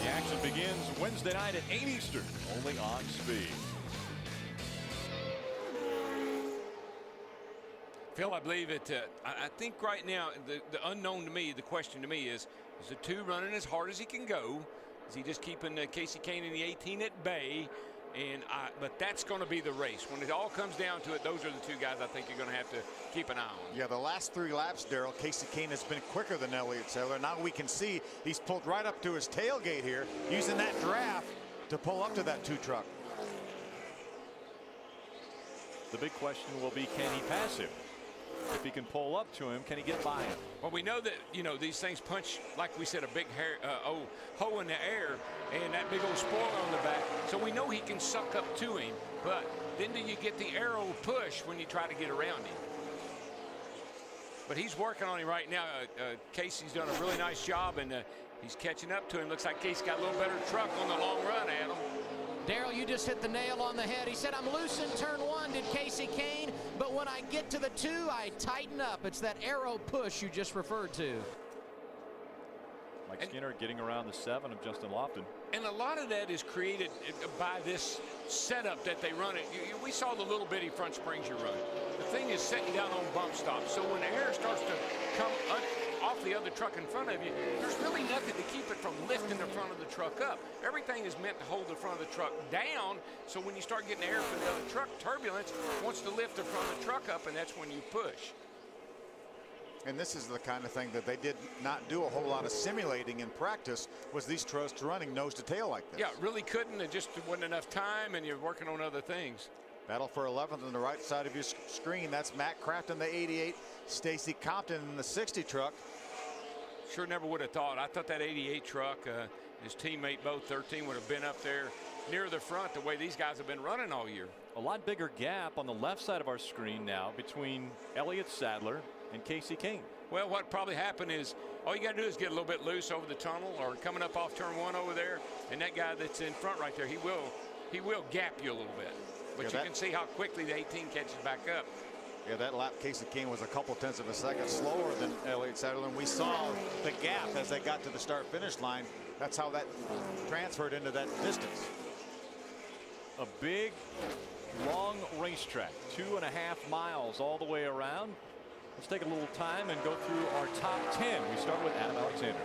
The action begins Wednesday night at 8 Eastern, only on Speed. Phil, I believe it. I think right now the unknown to me, the question to me is the 2 running as hard as he can go? Is he just keeping Casey Kane in the 18 at bay? But that's going to be the race. When it all comes down to it, those are the 2 guys I think you're going to have to keep an eye on. Yeah, the last 3 laps, Darrell, Casey Kane has been quicker than Elliott Sadler. Now we can see he's pulled right up to his tailgate here, using that draft to pull up to that 2 truck. The big question will be, can he pass him? If he can pull up to him, can he get by him? Well, we know that, these things punch, like we said, a big hole in the air and that big old spoiler on the back. So we know he can suck up to him, but then do you get the arrow push when you try to get around him? But he's working on him right now. Casey's done a really nice job, and he's catching up to him. Looks like Casey's got a little better truck on the long run, Adam. Darrell, you just hit the nail on the head. He said, I'm loose in turn 1, did Casey Kane, but when I get to the 2, I tighten up. It's that arrow push you just referred to. Mike Skinner getting around the 7 of Justin Lofton. And a lot of that is created by this setup that they run it. We saw the little bitty front springs you run. The thing is setting down on bump stops. So when air starts to come off the other truck in front of you, there's really nothing to keep it from lifting the front of the truck up. Everything is meant to hold the front of the truck down, so when you start getting air from the other truck, turbulence wants to lift the front of the truck up, and that's when you push. And this is the kind of thing that they did not do a whole lot of simulating in practice, was these trucks running nose to tail like this. Yeah, really couldn't. It just wasn't enough time, and you're working on other things. Battle for 11th on the right side of your screen. That's Matt Kraft in the 88, Stacy Compton in the 60 truck. Sure never would have thought. I thought that 88 truck, his teammate, Bo 13, would have been up there near the front the way these guys have been running all year. A lot bigger gap on the left side of our screen now between Elliott Sadler and Casey Kane. Well, what probably happened is all you got to do is get a little bit loose over the tunnel or coming up off turn 1 over there, and that guy that's in front right there, he will gap you a little bit. But you can see how quickly the 18 catches back up. Yeah, that lap Casey Kane was a couple tenths of a second slower than Elliott Sadler, and we saw the gap as they got to the start-finish line. That's how that transferred into that distance. A big, long racetrack, 2.5 miles all the way around. Let's take a little time and go through our top 10. We start with Adam Alexander.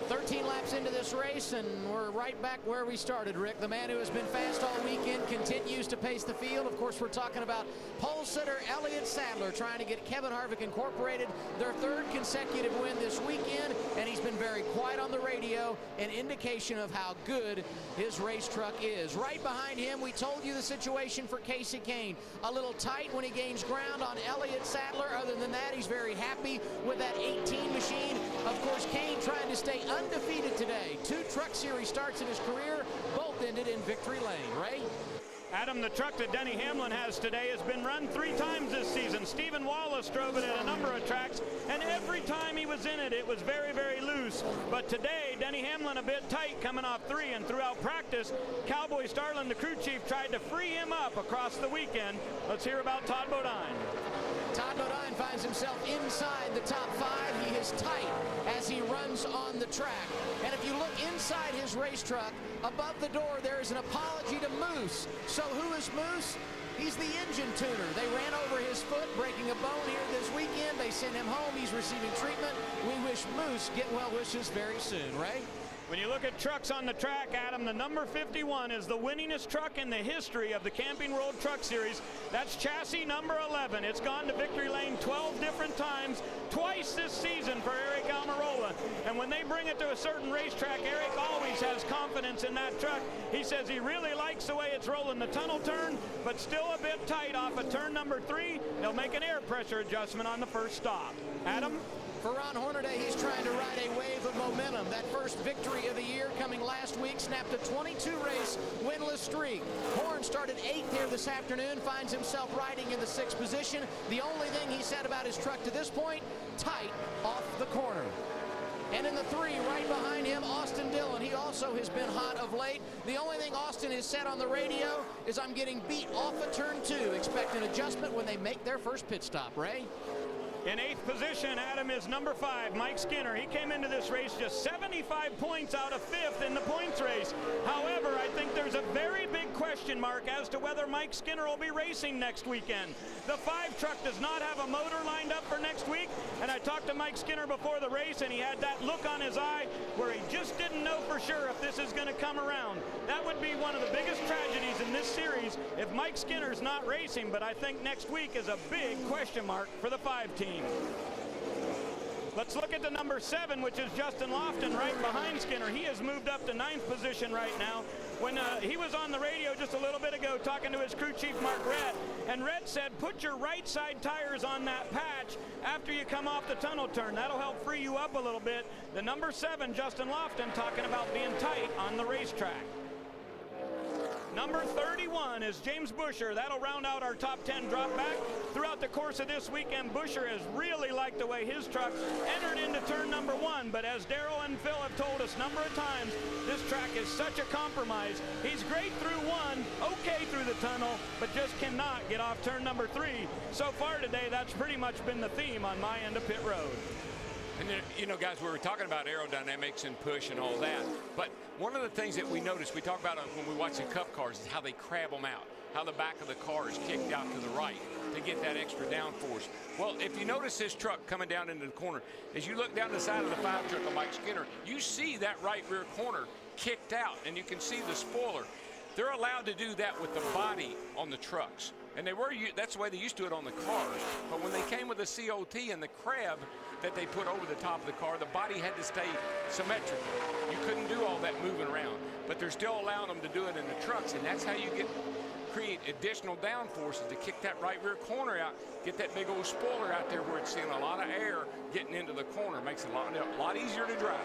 13 laps into this race, and we're right back where we started, Rick. The man who has been fast all weekend continues to pace the field. Of course, we're talking about pole sitter Elliott Sadler trying to get Kevin Harvick Incorporated their 3rd consecutive win this weekend, and he's been very quiet on the radio, an indication of how good his race truck is. Right behind him, we told you the situation for Casey Kane. A little tight when he gains ground on Elliott Sadler. Other than that, he's very happy with that 18 machine. Of course, Kane trying to stay undefeated today. 2 Truck Series starts in his career, both ended in victory lane. Ray? Adam, the truck that Denny Hamlin has today has been run 3 times this season. Stephen Wallace drove it at a number of tracks, and every time he was in it, it was very, very loose. But today, Denny Hamlin a bit tight coming off 3, and throughout practice, Cowboy Starlin, the crew chief, tried to free him up across the weekend. Let's hear about Todd Bodine. Todd Bodine finds himself inside the top 5. He is tight as he runs on the track. And if you look inside his race truck, above the door there is an apology to Moose. So who is Moose? He's the engine tuner. They ran over his foot, breaking a bone here this weekend. They sent him home. He's receiving treatment. We wish Moose get well wishes very soon. Ray? When you look at trucks on the track, Adam, the number 51 is the winningest truck in the history of the Camping World Truck Series. That's chassis number 11. It's gone to victory lane 12 different times, twice this season for Eric Almirola. And when they bring it to a certain racetrack, Eric always has confidence in that truck. He says he really likes the way it's rolling the tunnel turn, but still a bit tight off of turn number 3. They'll make an air pressure adjustment on the first stop. Adam? For Ron Hornaday, he's trying to ride a wave of momentum. That first victory of the year coming last week snapped a 22-race winless streak. Horn started 8th here this afternoon, finds himself riding in the 6th position. The only thing he said about his truck to this point, tight off the corner. And in the 3, right behind him, Austin Dillon. He also has been hot of late. The only thing Austin has said on the radio is, I'm getting beat off of turn 2. Expect an adjustment when they make their first pit stop. Ray? In 8th position, Adam, is number 5, Mike Skinner. He came into this race just 75 points out of 5th in the points race. However, I think there's a very big question mark as to whether Mike Skinner will be racing next weekend. The 5 truck does not have a motor lined up for next week, and I talked to Mike Skinner before the race, and he had that look on his eye where he just didn't know for sure if this is going to come around. That would be one of the biggest tragedies in this series if Mike Skinner's not racing, but I think next week is a big question mark for the 5 team. Let's look at the number 7, which is Justin Lofton, right behind Skinner. He has moved up to 9th position right now. When he was on the radio just a little bit ago talking to his crew chief, Mark Redd, and Redd said, put your right side tires on that patch after you come off the tunnel turn. That'll help free you up a little bit. The number 7, Justin Lofton, talking about being tight on the racetrack. Number 31 is James Busher. That'll round out our top 10 drop back. Throughout the course of this weekend, Busher has really liked the way his truck entered into turn number 1. But as Daryl and Phil have told us a number of times, this track is such a compromise. He's great through 1, okay through the tunnel, but just cannot get off turn number 3. So far today, that's pretty much been the theme on my end of pit road. And then, you know, guys, we were talking about aerodynamics and push and all that. But one of the things that we noticed, we talk about when we watch the Cup cars, is how they crab them out, how the back of the car is kicked out to the right to get that extra downforce. Well, if you notice this truck coming down into the corner, as you look down the side of the 5 truck of Mike Skinner, you see that right rear corner kicked out, and you can see the spoiler. They're allowed to do that with the body on the trucks. And that's the way they used to do it on the cars. But when they came with the COT and the crab that they put over the top of the car, the body had to stay symmetrical. You couldn't do all that moving around. But they're still allowing them to do it in the trucks, and that's how you create additional downforces to kick that right rear corner out, get that big old spoiler out there where it's seeing a lot of air getting into the corner. Makes it a lot easier to drive.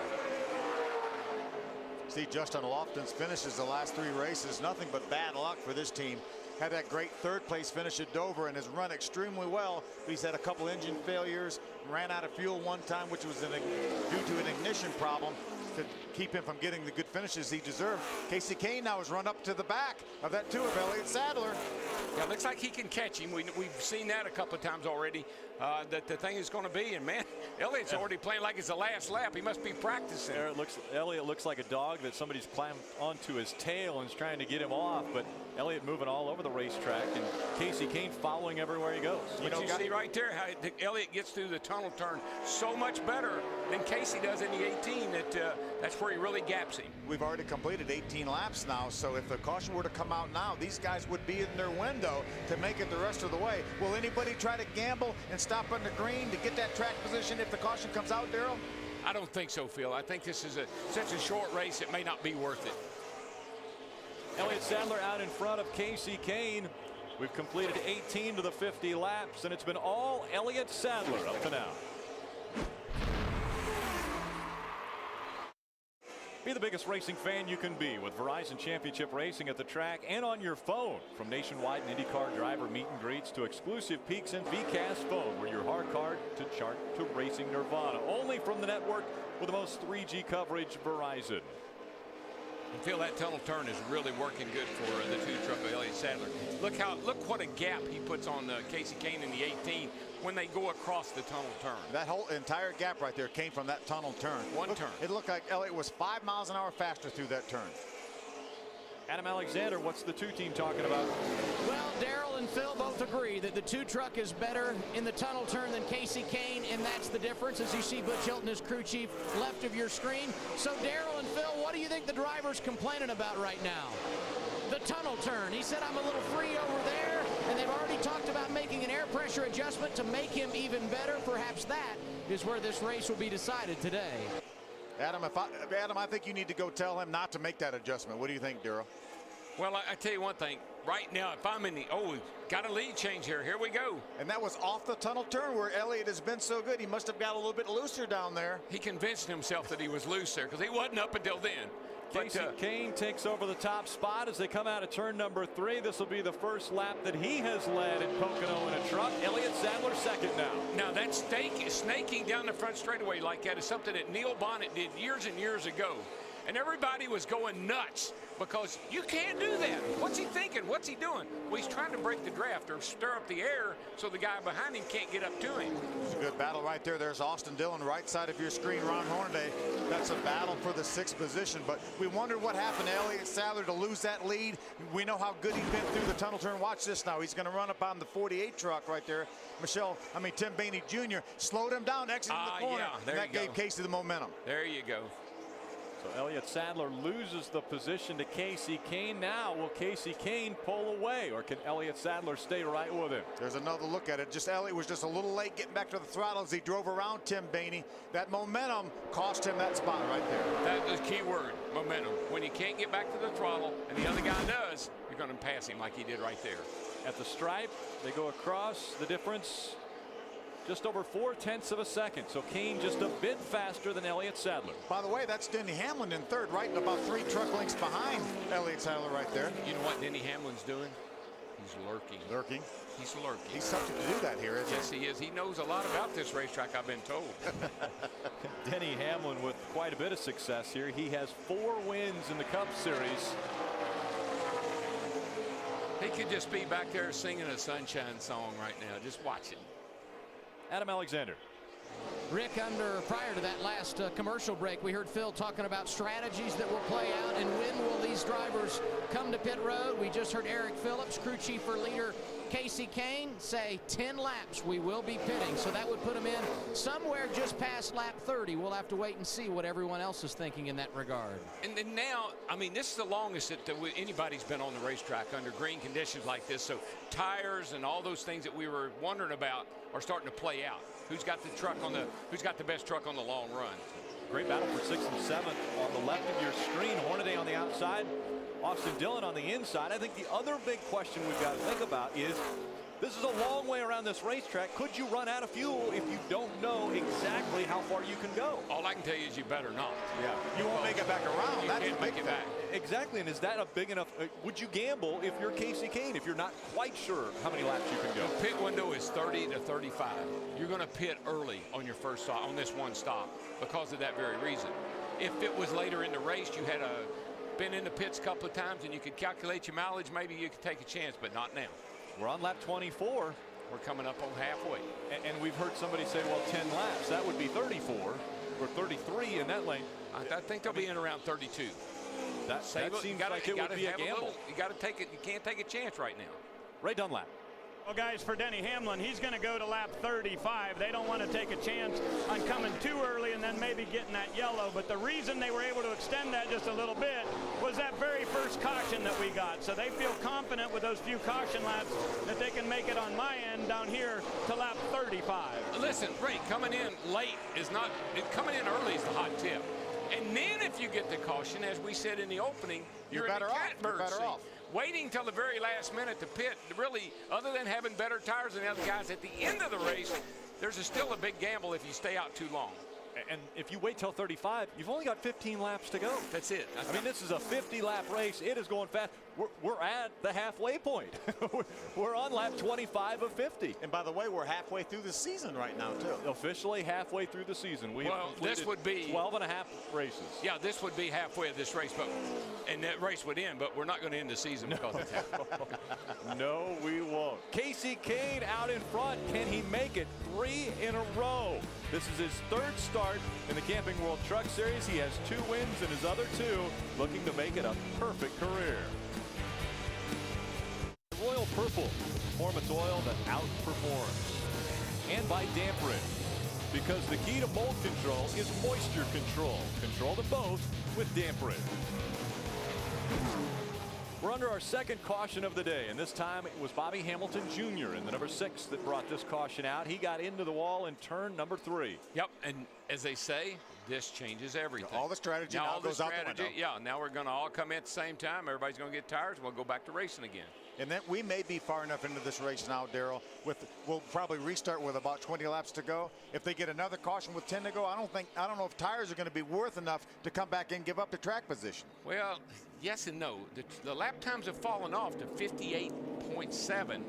See, Justin Lofton's finishes the last 3 races, nothing but bad luck for this team. Had that great 3rd place finish at Dover and has run extremely well. He's had a couple engine failures, ran out of fuel one time, which was due to an ignition problem to keep him from getting the good finishes he deserved. Casey Kane now has run up to the back of that 2 of Elliott Sadler. Yeah, looks like he can catch him. We've seen that a couple of times already. That the thing is going to be, and man, Elliott's already playing like it's the last lap. He must be practicing. Elliott looks like a dog that somebody's climbed onto his tail and is trying to get him off, but Elliott moving all over the racetrack, and Casey Kane following everywhere he goes. You see right there how Elliott gets through the tunnel turn so much better than Casey does in the 18. That's where he really gaps him. We've already completed 18 laps now, so if the caution were to come out now, these guys would be in their window to make it the rest of the way. Will anybody try to gamble and stop on the green to get that track position if the caution comes out, Daryl? I don't think so, Phil. I think this is such a short race, it may not be worth it. Elliott Sadler out in front of Casey Kane. We've completed 18 to the 50 laps, and it's been all Elliott Sadler up to now. Be the biggest racing fan you can be with Verizon Championship Racing at the track and on your phone. From nationwide and IndyCar driver meet and greets to exclusive peaks and VCAS phone, where your hard card to chart to racing nirvana. Only from the network with the most 3G coverage, Verizon. I feel that tunnel turn is really working good for the 2 truck of Elliott Sadler. Look what a gap he puts on Casey Kane in the 18 when they go across the tunnel turn. That whole entire gap right there came from that tunnel turn. Turn. It looked like Elliott was 5 miles an hour faster through that turn. Adam Alexander, what's the 2 team talking about? Well, Daryl and Phil both agree that the 2 truck is better in the tunnel turn than Casey Kane, and that's the difference, as you see Butch Hilton, his crew chief, left of your screen. So, Daryl and Phil, what do you think the driver's complaining about right now? The tunnel turn. He said, I'm a little free over there, and they've already talked about making an air pressure adjustment to make him even better. Perhaps that is where this race will be decided today. Adam, I think you need to go tell him not to make that adjustment. What do you think, Daryl? Well, I tell you one thing. Right now, if I'm in the, got a lead change here. Here we go. And that was off the tunnel turn where Elliott has been so good. He must have got a little bit looser down there. He convinced himself that he was loose there because he wasn't up until then. Casey Kane takes over the top spot as they come out of turn number 3. This will be the first lap that he has led at Pocono in a truck. Elliott Sadler second now. Now that snaking down the front straightaway like that is something that Neil Bonnet did years and years ago. And everybody was going nuts because you can't do that. What's he thinking? What's he doing? Well, he's trying to break the draft or stir up the air so the guy behind him can't get up to him. It's a good battle right there. There's Austin Dillon, right side of your screen. Ron Hornaday. That's a battle for the 6th position. But we wondered what happened to Elliott Sadler to lose that lead. We know how good he's been through the tunnel turn. Watch this now. He's going to run up on the 48 truck right there. Tim Bainey Jr. slowed him down, exiting the corner. Yeah, and that gave Casey the momentum. There you go. So Elliott Sadler loses the position to Casey Kane. Now will Casey Kane pull away, or can Elliott Sadler stay right with him? There's another look at it. Elliott was just a little late getting back to the throttle as he drove around Tim Bainey. That momentum cost him that spot right there. That is the key word, momentum. When you can't get back to the throttle and the other guy does, you're going to pass him like he did right there. At the stripe, they go across. The difference just over 0.4 of a second. So Kane just a bit faster than Elliott Sadler. By the way, that's Denny Hamlin in third, right about 3 truck lengths behind Elliott Sadler right there. You know what Denny Hamlin's doing? He's lurking. Lurking? He's lurking. He's something to do that here, isn't yes, he is. He knows a lot about this racetrack, I've been told. Denny Hamlin with quite a bit of success here. He has 4 wins in the Cup Series. He could just be back there singing a Sunshine song right now. Just watch it. Adam Alexander. Rick, prior to that last commercial break, we heard Phil talking about strategies that will play out and when will these drivers come to pit road. We just heard Eric Phillips, crew chief or leader Casey Kane, say 10 laps we will be pitting. So that would put him in somewhere just past lap 30. We'll have to wait and see what everyone else is thinking in that regard. And then now, I mean, this is the longest that anybody's been on the racetrack under green conditions like this. So tires and all those things that we were wondering about are starting to play out. Who's got the best truck on the long run? Great battle for 6th and 7th on the left of your screen. Hornaday on the outside, Austin Dillon on the inside. I think the other big question we've got to think about is this is a long way around this racetrack. Could you run out of fuel if you don't know exactly how far you can go? All I can tell you is you better not. Yeah, you won't make it back around. You can't make it back. Exactly, and is that a big enough? Would you gamble if you're Casey Kane if you're not quite sure how many laps you can go? The pit window is 30 to 35. You're going to pit early on your first stop, on this one stop, because of that very reason. If it was later in the race, you had been in the pits a couple of times and you could calculate your mileage, maybe you could take a chance, but not now. We're on lap 24. We're coming up on halfway. And we've heard somebody say, well, 10 laps. That would be 34 or 33 in that lane. I think they'll be in around 32. That seems like it would be a gamble. You got to take it. You can't take a chance right now. Ray Dunlap. Well, guys, for Denny Hamlin, he's going to go to lap 35. They don't want to take a chance on coming too early and then maybe getting that yellow. But the reason they were able to extend that just a little bit was that very first caution that we got. So they feel confident with those few caution laps that they can make it on my end down here to lap 35. Listen, Ray, coming in late is not – coming in early is the hot tip. And then if you get the caution, as we said in the opening, you're better in the off. catbird You're better seat. off. Waiting till the very last minute to pit, really, other than having better tires than the other guys at the end of the race, there's still a big gamble if you stay out too long. And if you wait till 35, you've only got 15 laps to go. That's it. I mean, this is a 50-lap race. It is going fast. We're at the halfway point. We're on lap 25 of 50. And by the way, we're halfway through the season right now, too. Officially halfway through the season. We have completed this would be 12 and a half races. Yeah, this would be halfway of this race, and that race would end, but we're not going to end the season because it's halfway. No, we won't. Casey Kane out in front. Can he make it 3 in a row? This is his 3rd start in the Camping World Truck Series. He has 2 wins in his other 2, looking to make it a perfect career. Royal Purple, performance oil that outperforms. And by Damp Rid, because the key to mold control is moisture control. Control them both with Damp Rid. We're under our 2nd caution of the day, and this time it was Bobby Hamilton Jr. in the number 6 that brought this caution out. He got into the wall in turn number 3. Yep, and as they say, this changes everything. All the strategy now goes out the window. Yeah, now we're going to all come in at the same time. Everybody's going to get tires, and we'll go back to racing again. And then we may be far enough into this race now, Darrell. We'll probably restart with about 20 laps to go. If they get another caution with 10 to go, I don't know if tires are going to be worth enough to come back and give up the track position. Well, yes and no. The lap times have fallen off to 58.7.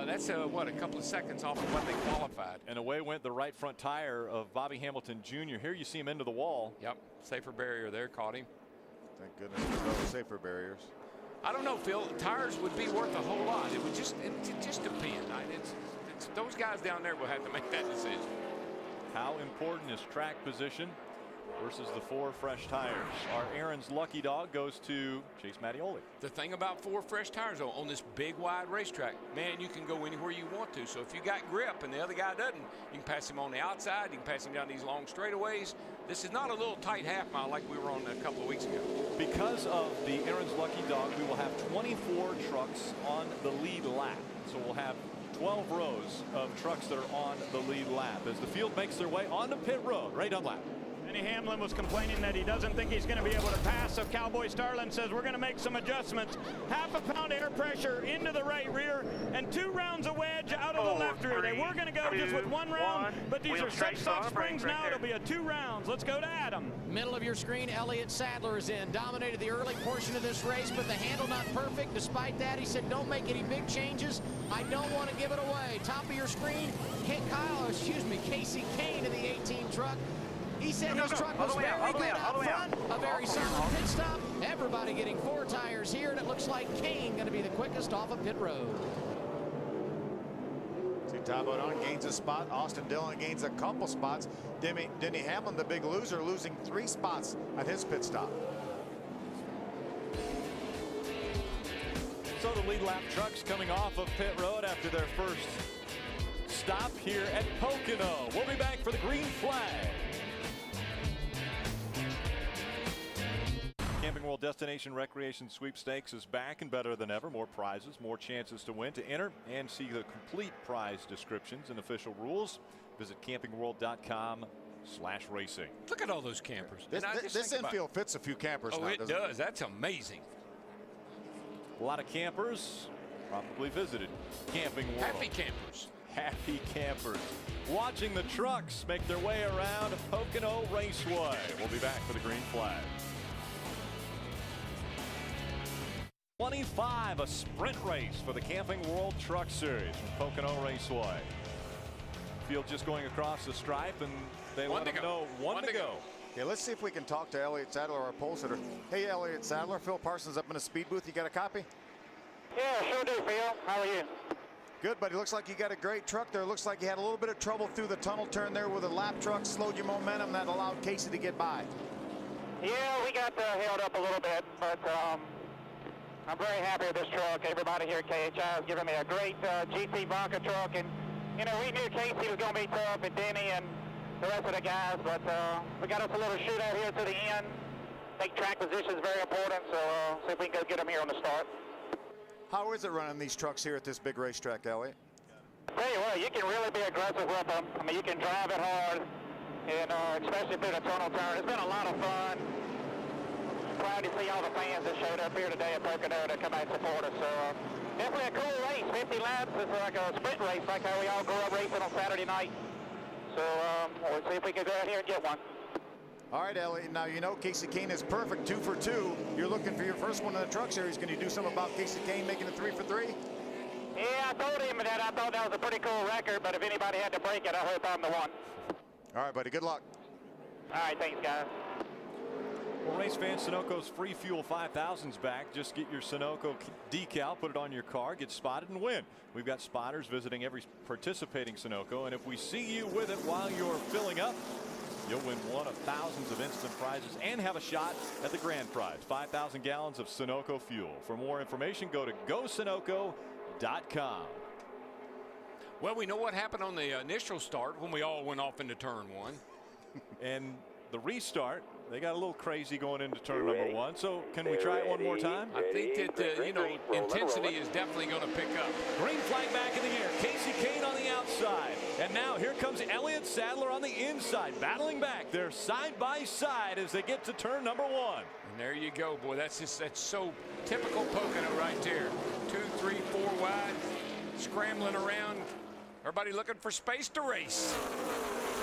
That's what, a couple of seconds off of what they qualified. And away went the right front tire of Bobby Hamilton Jr. Here you see him into the wall. Yep, safer barrier there, caught him. Thank goodness for those safer barriers. I don't know, Phil. Tires would be worth a whole lot. It would just depend. It's those guys down there will have to make that decision. How important is track position versus the 4 fresh tires? Our Aaron's lucky dog goes to Chase Mattioli. The thing about 4 fresh tires, though, on this big, wide racetrack, man, you can go anywhere you want to. So if you got grip and the other guy doesn't, you can pass him on the outside. You can pass him down these long straightaways. This is not a little tight half mile like we were on a couple of weeks ago. Because of the Aaron's lucky dog, we will have 24 trucks on the lead lap. So we'll have 12 rows of trucks that are on the lead lap as the field makes their way onto pit road. Ray Dunlap. Denny Hamlin was complaining that he doesn't think he's going to be able to pass, so Cowboy Starlin says we're going to make some adjustments. Half a pound air pressure into the right rear and 2 rounds of wedge out of the left rear. They were going to go just with 1 round, but these are such soft springs now, it'll be a 2 rounds. Let's go to Adam. Middle of your screen, Elliott Sadler is in. Dominated the early portion of this race, but the handle not perfect. Despite that, he said, don't make any big changes. I don't want to give it away. Top of your screen, Casey Kane in the 18 truck. He said his truck was very good out front, a very solid pit stop. Everybody getting 4 tires here, and it looks like Kane going to be the quickest off of pit road. See, Ty Bodon gains a spot. Austin Dillon gains a couple spots. Denny Hamlin, the big loser, losing 3 spots at his pit stop. So the lead lap trucks coming off of pit road after their first stop here at Pocono. We'll be back for the green flag. Camping World Destination Recreation Sweepstakes is back and better than ever. More prizes, more chances to win. To enter and see the complete prize descriptions and official rules, visit campingworld.com/racing. Look at all those campers. This infield fits a few campers now, it does. That's amazing. A lot of campers probably visited Camping World. Happy campers. Happy campers. Watching the trucks make their way around Pocono Raceway. We'll be back for the green flag. 25, a sprint race for the Camping World Truck Series from Pocono Raceway. Field just going across the stripe, and they let them know one to go. Okay, let's see if we can talk to Elliott Sadler, our pole sitter. Hey, Elliott Sadler, Phil Parsons up in the speed booth. You got a copy? Yeah, sure do, Phil. How are you? Good, buddy. Looks like you got a great truck there. Looks like you had a little bit of trouble through the tunnel turn there with a lap truck, slowed your momentum. That allowed Casey to get by. Yeah, we got held up a little bit, but I'm very happy with this truck. Everybody here at KHI has given me a great GT Vodka truck, and you know, we knew Casey was going to be tough, and Denny and the rest of the guys, but we got us a little shootout here to the end. I think track position is very important, so see if we can go get them here on the start. How is it running these trucks here at this big racetrack, Elliott? Tell you what, you can really be aggressive with them. I mean, you can drive it hard, and especially through the tunnel turn. It's been a lot of fun. Proud to see all the fans that showed up here today at Pocono to come out and support us. So definitely a cool race. 50 laps. It's like a sprint race, like how we all grew up racing on Saturday night. So we'll see if we can go out here and get one. All right, Elliott. Now, you know Casey Kane is perfect, 2 for 2. You're looking for your first one in the truck series. Can you do something about Casey Kane making it 3 for 3? Yeah, I told him that I thought that was a pretty cool record, but if anybody had to break it, I hope I'm the one. All right, buddy. Good luck. All right, thanks, guys. Well, race fans, Sunoco's free fuel 5000's back. Just get your Sunoco decal, put it on your car, get spotted, and win. We've got spotters visiting every participating Sunoco, and if we see you with it while you're filling up, you'll win one of thousands of instant prizes and have a shot at the grand prize, 5,000 gallons of Sunoco fuel. For more information, go to GoSunoco.com. Well, we know what happened on the initial start when we all went off into turn 1. And the restart, they got a little crazy going into turn number 1. So can we try it one more time? I think that, you know, intensity is definitely going to pick up. Green flag back in the air. Casey Kane on the outside. And now here comes Elliott Sadler on the inside, battling back. They're side by side as they get to turn number 1. And there you go, boy. That's so typical Pocono right there. 2, 3, 4 wide, scrambling around. Everybody looking for space to race.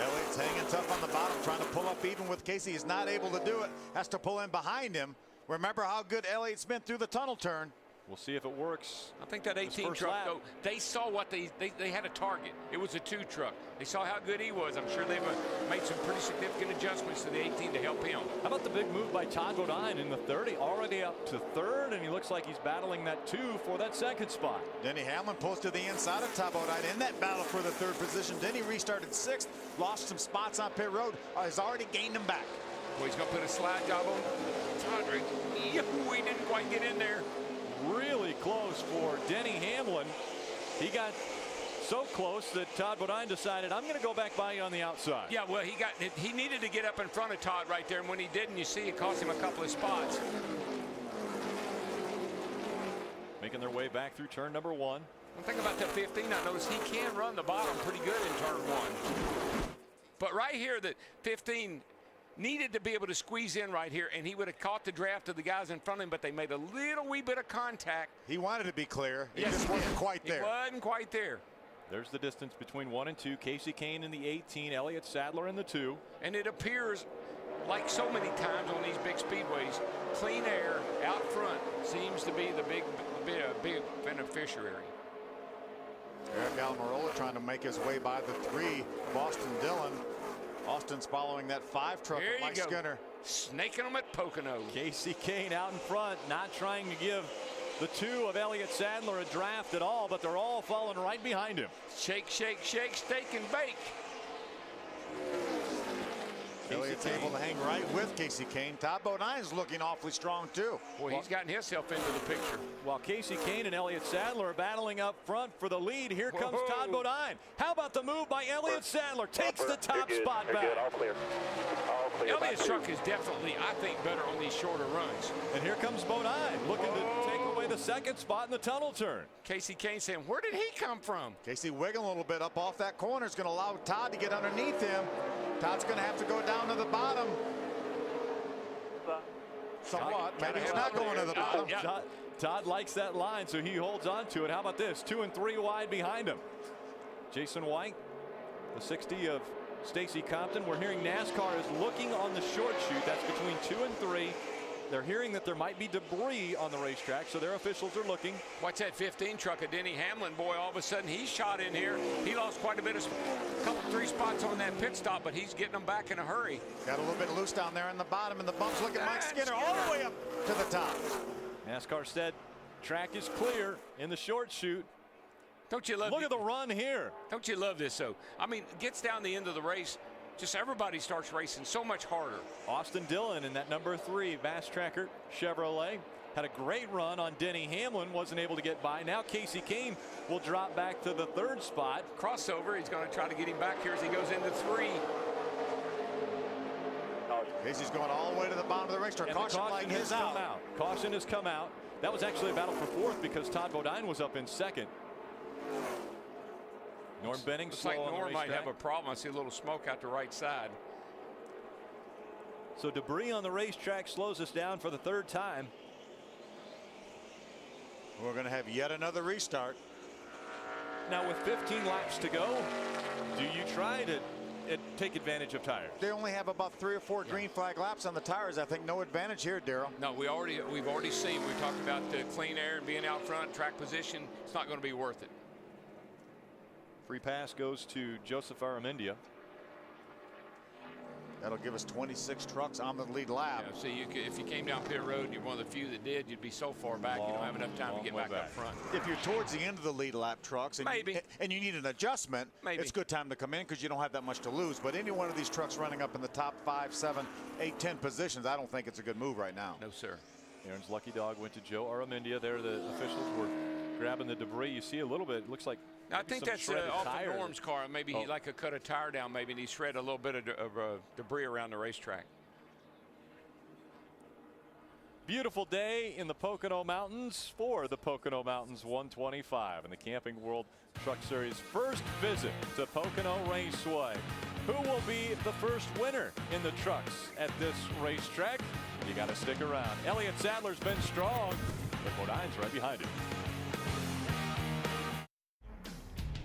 Elliott's hanging tough on the bottom, trying to pull up even with Casey. He's not able to do it. Has to pull in behind him. Remember how good Elliott's been through the tunnel turn. We'll see if it works. I think that 18 truck, though, they saw what they had a target. It was a 2 truck. They saw how good he was. I'm sure they've made some pretty significant adjustments to the 18 to help him. How about the big move by Todd Bodine in the 30, already up to 3rd, and he looks like he's battling that 2 for that 2nd spot. Denny Hamlin pulls to the inside of Todd Bodine in that battle for the 3rd position. Denny restarted 6th, lost some spots on pit road, has already gained them back. Well, he's going to put a slide job on Todd. He didn't quite get in there. Really close for Denny Hamlin. He got so close that Todd Bodine decided, I'm going to go back by you on the outside. Yeah, well, he needed to get up in front of Todd right there, and when he didn't, you see it cost him a couple of spots. Making their way back through turn number 1. One thing about that 15, I noticed he can run the bottom pretty good in turn 1. But right here, the 15 needed to be able to squeeze in right here, and he would have caught the draft of the guys in front of him, but they made a little wee bit of contact. He wanted to be clear. He Yes, just wasn't quite there. He wasn't quite there. There's the distance between 1 and 2. Casey Kane in the 18, Elliott Sadler in the 2. And it appears, like so many times on these big speedways, clean air out front seems to be the big beneficiary. Eric Almirola trying to make his way by the 3 of Austin Dillon. Austin's following that 5 truck of Mike Skinner. Snaking them at Pocono. Casey Kane out in front, not trying to give the 2 of Elliott Sadler a draft at all, but they're all falling right behind him. Shake, shake, shake, steak and bake. Elliott's able to hang right with Casey Kane. Todd Bodine's looking awfully strong too. Boy, he's gotten himself into the picture. While Casey Kane and Elliott Sadler are battling up front for the lead, here comes Todd Bodine. How about the move by Elliott Sadler? Takes the top spot back. Good. All clear. All clear. Elliott's truck is definitely, I think, better on these shorter runs. And here comes Bodine looking to take away the 2nd spot in the tunnel turn. Casey Kane saying, where did he come from? Casey wiggling a little bit up off that corner is going to allow Todd to get underneath him. Todd's going to have to go down to the bottom. Somewhat. Maybe he's not going to the bottom. Yeah. Todd likes that line, so he holds on to it. How about this? 2 and 3 wide behind him. Jason White, the 60 of Stacy Compton. We're hearing NASCAR is looking on the short chute. That's between 2 and 3. They're hearing that there might be debris on the racetrack, so their officials are looking. Watch that 15 truck of Denny Hamlin, boy, all of a sudden he's shot in here. He lost quite a bit of, couple, 3 spots on that pit stop, but he's getting them back in a hurry. Got a little bit loose down there in the bottom, and the bumps. Look at Mike Skinner all the way up to the top. NASCAR said track is clear in the short chute. Don't you love Look at the run here. Don't you love this, though? I mean, gets down the end of the race, just everybody starts racing so much harder. Austin Dillon in that number 3 Bass Tracker Chevrolet had a great run on Denny Hamlin, wasn't able to get by. Now Casey Kane will drop back to the 3rd spot. Crossover, he's going to try to get him back here as he goes into 3. Casey's going all the way to the bottom of the racetrack. Caution light is out. Caution has come out. That was actually a battle for 4th because Todd Bodine was up in 2nd. Norm Benning looks slow like on the Norm might racetrack. have a problem. I see a little smoke out the right side. So debris on the racetrack slows us down for the 3rd time. We're going to have yet another restart. Now with 15 laps to go, do you try to take advantage of tires? They only have about 3 or 4 green flag laps on the tires. I think no advantage here, Darrell. No, we've already seen. We talked about the clean air and being out front, track position. It's not going to be worth it. Free pass goes to Joseph Aramendia. That'll give us 26 trucks on the lead lap. Yeah, see, if you came down pit road and you're one of the few that did, you'd be so far back you don't have enough time to get back up front. If you're towards the end of the lead lap trucks and you need an adjustment, it's a good time to come in because you don't have that much to lose. But any one of these trucks running up in the top 5, 7, 8, 10 positions, I don't think it's a good move right now. No, sir. Aaron's lucky dog went to Joe Aramendia. There the officials were grabbing the debris. You see a little bit. It looks like I think that's off of Norm's car. Maybe he like cut a tire down, maybe, and he shredded a little bit of debris around the racetrack. Beautiful day in the Pocono Mountains for the Pocono Mountains 125 and the Camping World Truck Series first visit to Pocono Raceway. Who will be the first winner in the trucks at this racetrack? You got to stick around. Elliott Sadler's been strong, but Bodine's right behind him.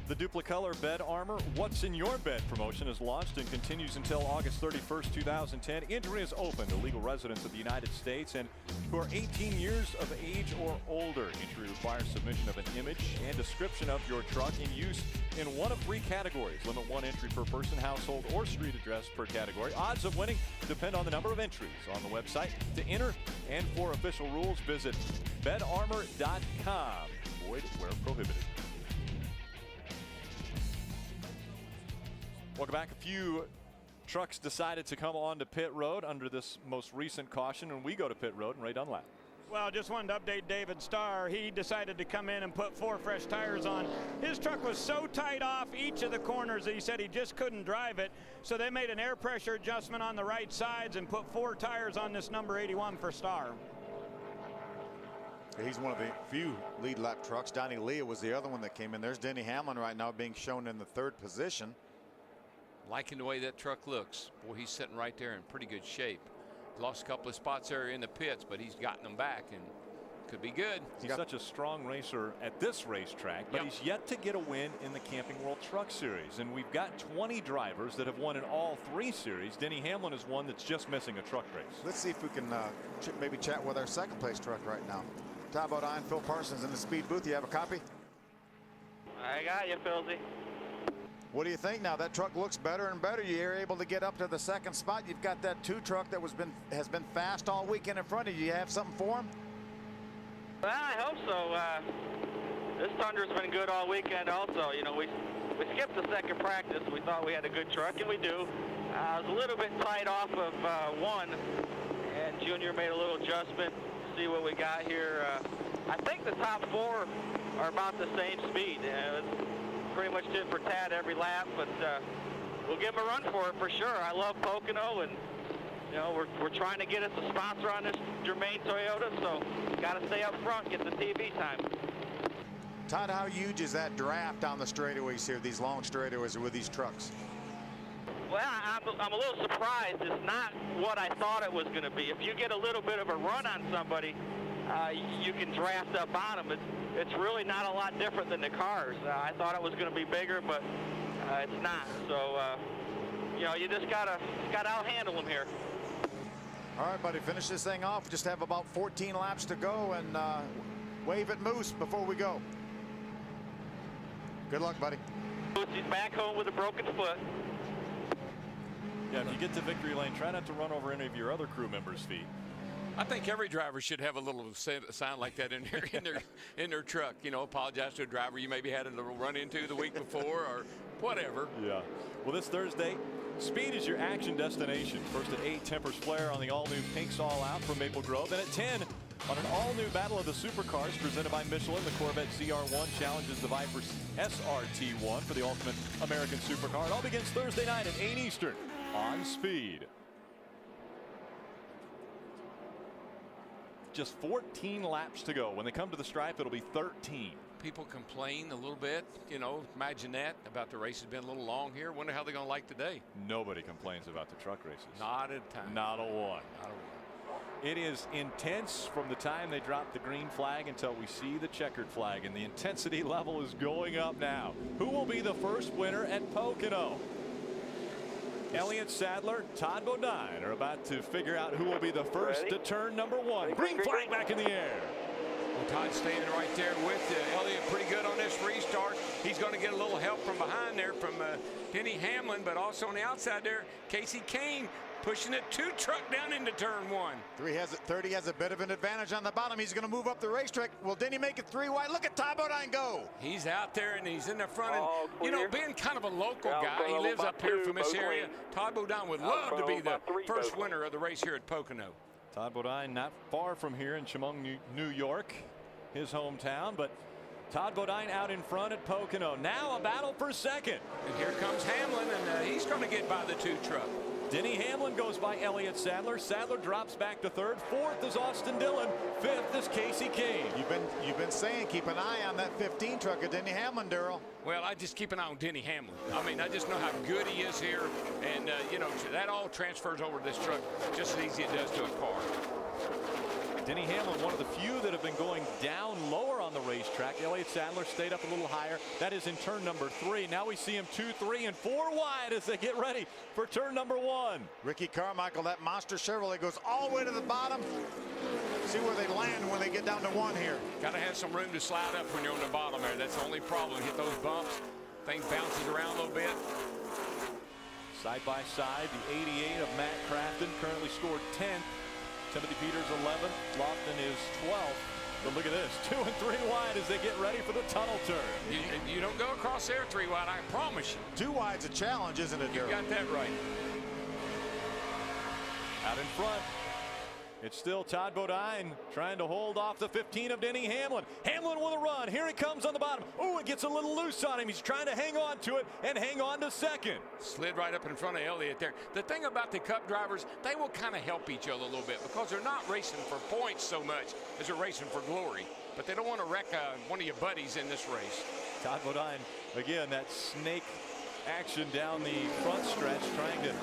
The Duplicolor Bed Armor What's in Your Bed promotion is launched and continues until August 31st, 2010. Entry is open to legal residents of the United States and who are 18 years of age or older. Entry requires submission of an image and description of your truck in use in one of 3 categories. Limit 1 entry per person, household, or street address per category. Odds of winning depend on the number of entries on the website. To enter and for official rules, visit bedarmor.com. Void where prohibited. Welcome back. A few trucks decided to come onto pit road under this most recent caution, and we go to pit road and Ray Dunlap. Well, just wanted to update David Starr. He decided to come in and put 4 fresh tires on. His truck was so tight off each of the corners that he said he just couldn't drive it. So they made an air pressure adjustment on the right sides and put 4 tires on this number 81 for Starr. He's one of the few lead lap trucks. Donnie Leah was the other one that came in. There's Denny Hamlin right now being shown in the 3rd position. Liking the way that truck looks. Boy, he's sitting right there in pretty good shape. Lost a couple of spots there in the pits, but he's gotten them back and could be good. He's such a strong racer at this racetrack, but he's yet to get a win in the Camping World Truck Series. And we've got 20 drivers that have won in all 3 series. Denny Hamlin is one that's just missing a truck race. Let's see if we can maybe chat with our 2nd place truck right now. Todd Bodine, Phil Parsons in the speed booth. You have a copy? I got you, Philzy. What do you think now? That truck looks better and better. You're able to get up to the 2nd spot. You've got that 2 truck that has been fast all weekend in front of you. You have something for him? Well, I hope so. This Thunder's been good all weekend also. You know, we skipped the 2nd practice. We thought we had a good truck, and we do. I was a little bit tight off of 1, and Junior made a little adjustment. See what we got here. I think the top 4 are about the same speed. Pretty much tit for tat every lap, but we'll give him a run for it for sure. I love Pocono, and you know we're trying to get us a sponsor on this Germain Toyota, so got to stay up front, get the TV time. Todd, how huge is that draft on the straightaways here, these long straightaways with these trucks? Well, I'm a little surprised. It's not what I thought it was going to be. If you get a little bit of a run on somebody, you can draft up on them. It's really not a lot different than the cars. I thought it was going to be bigger, but it's not. So, you know, you just gotta outhandle them here. All right, buddy, finish this thing off. Just have about 14 laps to go, and wave at Moose before we go. Good luck, buddy. Moose, he's back home with a broken foot. Yeah, if you get to victory lane, try not to run over any of your other crew members' feet. I think every driver should have a little sound like that in their truck. You know, apologize to a driver you maybe had a little run into the week before or whatever. Yeah. Well, this Thursday, speed is your action destination. First at 8, Tempers Flare on the all-new Pinks All Out from Maple Grove. Then at 10, on an all-new Battle of the Supercars presented by Michelin, the Corvette ZR1 challenges the Viper SRT1 for the ultimate American supercar. It all begins Thursday night at 8 Eastern on Speed. Just 14 laps to go. When they come to the stripe, it'll be 13. People complain a little bit, you know, imagine that about the race has been a little long here. Wonder how they're going to like today. Nobody complains about the truck races. Not a time. Not a one. Not a one. It is intense from the time they drop the green flag until we see the checkered flag, and the intensity level is going up now. Who will be the first winner at Pocono? Elliott Sadler, Todd Bodine are about to figure out who will be the first to turn number 1. Green flag back in the air. Well, Todd's standing right there with Elliott pretty good on this restart. He's going to get a little help from behind there from Denny Hamlin, but also on the outside there, Casey Kane pushing it 2 truck down into turn 1. 30 has a bit of an advantage on the bottom. He's going to move up the racetrack. Will Denny make it 3 wide? Look at Todd Bodine go. He's out there and he's in the front. And, you know, being kind of a local guy, he lives up here from this area. Todd Bodine would love to be the first winner of the race here at Pocono. Todd Bodine not far from here in Chemung, New York, his hometown, but Todd Bodine out in front at Pocono. Now a battle for second. And here comes Hamlin, and he's going to get by the 2 truck. Denny Hamlin goes by Elliott Sadler. Sadler drops back to third. Fourth is Austin Dillon. Fifth is Casey Kane. You've been saying keep an eye on that 15 truck of Denny Hamlin, Darrell. Well, I just keep an eye on Denny Hamlin. I mean, I just know how good he is here, and you know, that all transfers over to this truck just as easy as it does to a car. Denny Hamlin, one of the few that have been going down lower on the racetrack. Elliott Sadler stayed up a little higher. That is in turn number 3. Now we see him 2, 3, and 4 wide as they get ready for turn number 1. Ricky Carmichael, that monster Chevrolet, goes all the way to the bottom. See where they land when they get down to 1 here. Got to have some room to slide up when you're on the bottom there. That's the only problem. Hit those bumps. Thing bounces around a little bit. Side by side, the 88 of Matt Crafton currently scored 10th. Timothy Peters 11th. Lofton is 12th. But look at this, 2 and 3 wide as they get ready for the tunnel turn. You don't go across there 3 wide, I promise you. 2 wide's a challenge, isn't it, You got that right. Out in front, it's still Todd Bodine trying to hold off the 15 of Denny Hamlin. Hamlin with a run. Here he comes on the bottom. Oh, it gets a little loose on him. He's trying to hang on to it and hang on to second. Slid right up in front of Elliott there. The thing about the Cup drivers, they will kind of help each other a little bit because they're not racing for points so much as they're racing for glory. But they don't want to wreck one of your buddies in this race. Todd Bodine, again, that snake action down the front stretch, trying to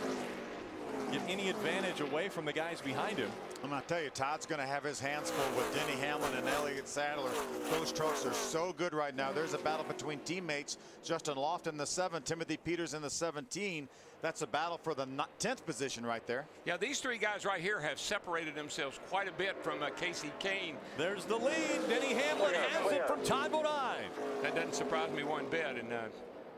get any advantage away from the guys behind him. I'm going to tell you, Todd's going to have his hands full with Denny Hamlin and Elliott Sadler. Those trucks are so good right now. There's a battle between teammates. Justin Lofton in the 7, Timothy Peters in the 17. That's a battle for the 10th position right there. Yeah, these 3 guys right here have separated themselves quite a bit from Casey Kane. There's the lead. Denny Hamlin has it from Todd Bodine. That doesn't surprise me one bit, and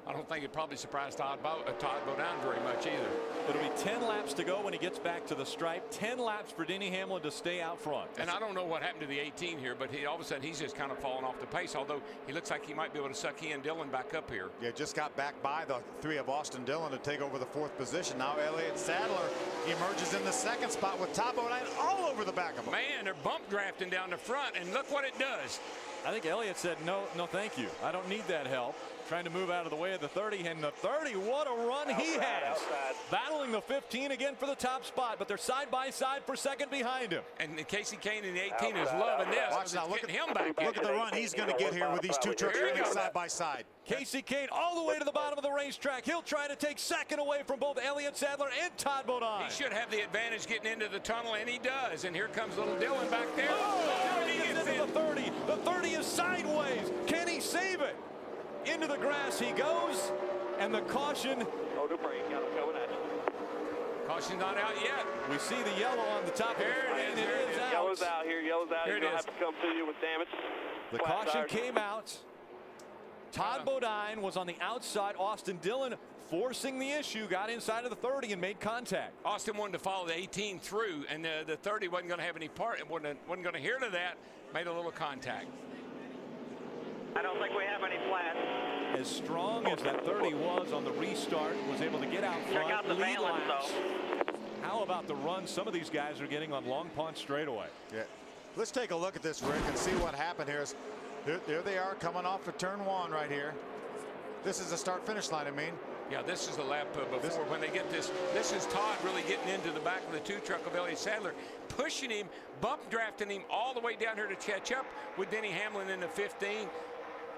I don't think it probably surprised Todd Bodine very much either. It'll be 10 laps to go when he gets back to the stripe. 10 laps for Denny Hamlin to stay out front. And I don't know what happened to the 18 here, but all of a sudden he's just kind of fallen off the pace, although he looks like he might be able to suck he and Dillon back up here. Yeah, just got back by the 3 of Austin Dillon to take over the 4th position. Now Elliott Sadler emerges in the 2nd spot with Todd Bodine all over the back of him. Man, they're bump drafting down the front, and look what it does. I think Elliott said, no, thank you. I don't need that help. Trying to move out of the way of the 30, and the 30, what a run he has. Battling the 15 again for the top spot, but they're side by side for second behind him. And Casey Kane in the 18 is loving this. Watch now, look at him back. Look at the run he's going to get here with these 2 trucks running side by side. Casey Kane all the way to the bottom of the racetrack. He'll try to take second away from both Elliott Sadler and Todd Bodine. He should have the advantage getting into the tunnel, and he does. And here comes little Dillon back there. Oh, he gets into the 30. The 30 is sideways. Can he save it? Into the grass he goes, and the caution. Oh, the brake, got him coming at you. Caution's not out yet. We see the yellow on the top of the screen. It is out. Yellow's out here. Yellow's out. He's going to have to come to you with damage. The caution came out. Todd Bodine was on the outside. Austin Dillon forcing the issue, got inside of the 30 and made contact. Austin wanted to follow the 18 through, and the 30 wasn't going to have any part. It wasn't going to hear to that. Made a little contact. I don't think we have any flat. As strong as that 30 was on the restart, was able to get out front. Check out the lead balance, laps. How about the run some of these guys are getting on Long Pond straightaway? Yeah. Let's take a look at this, Rick, and see what happened here. There they are coming off of turn 1 right here. This is the start-finish line, I mean. Yeah, this is the lap before when they get this. This is Todd really getting into the back of the 2 truck of Elliott Sadler, pushing him, bump drafting him all the way down here to catch up with Denny Hamlin in the 15.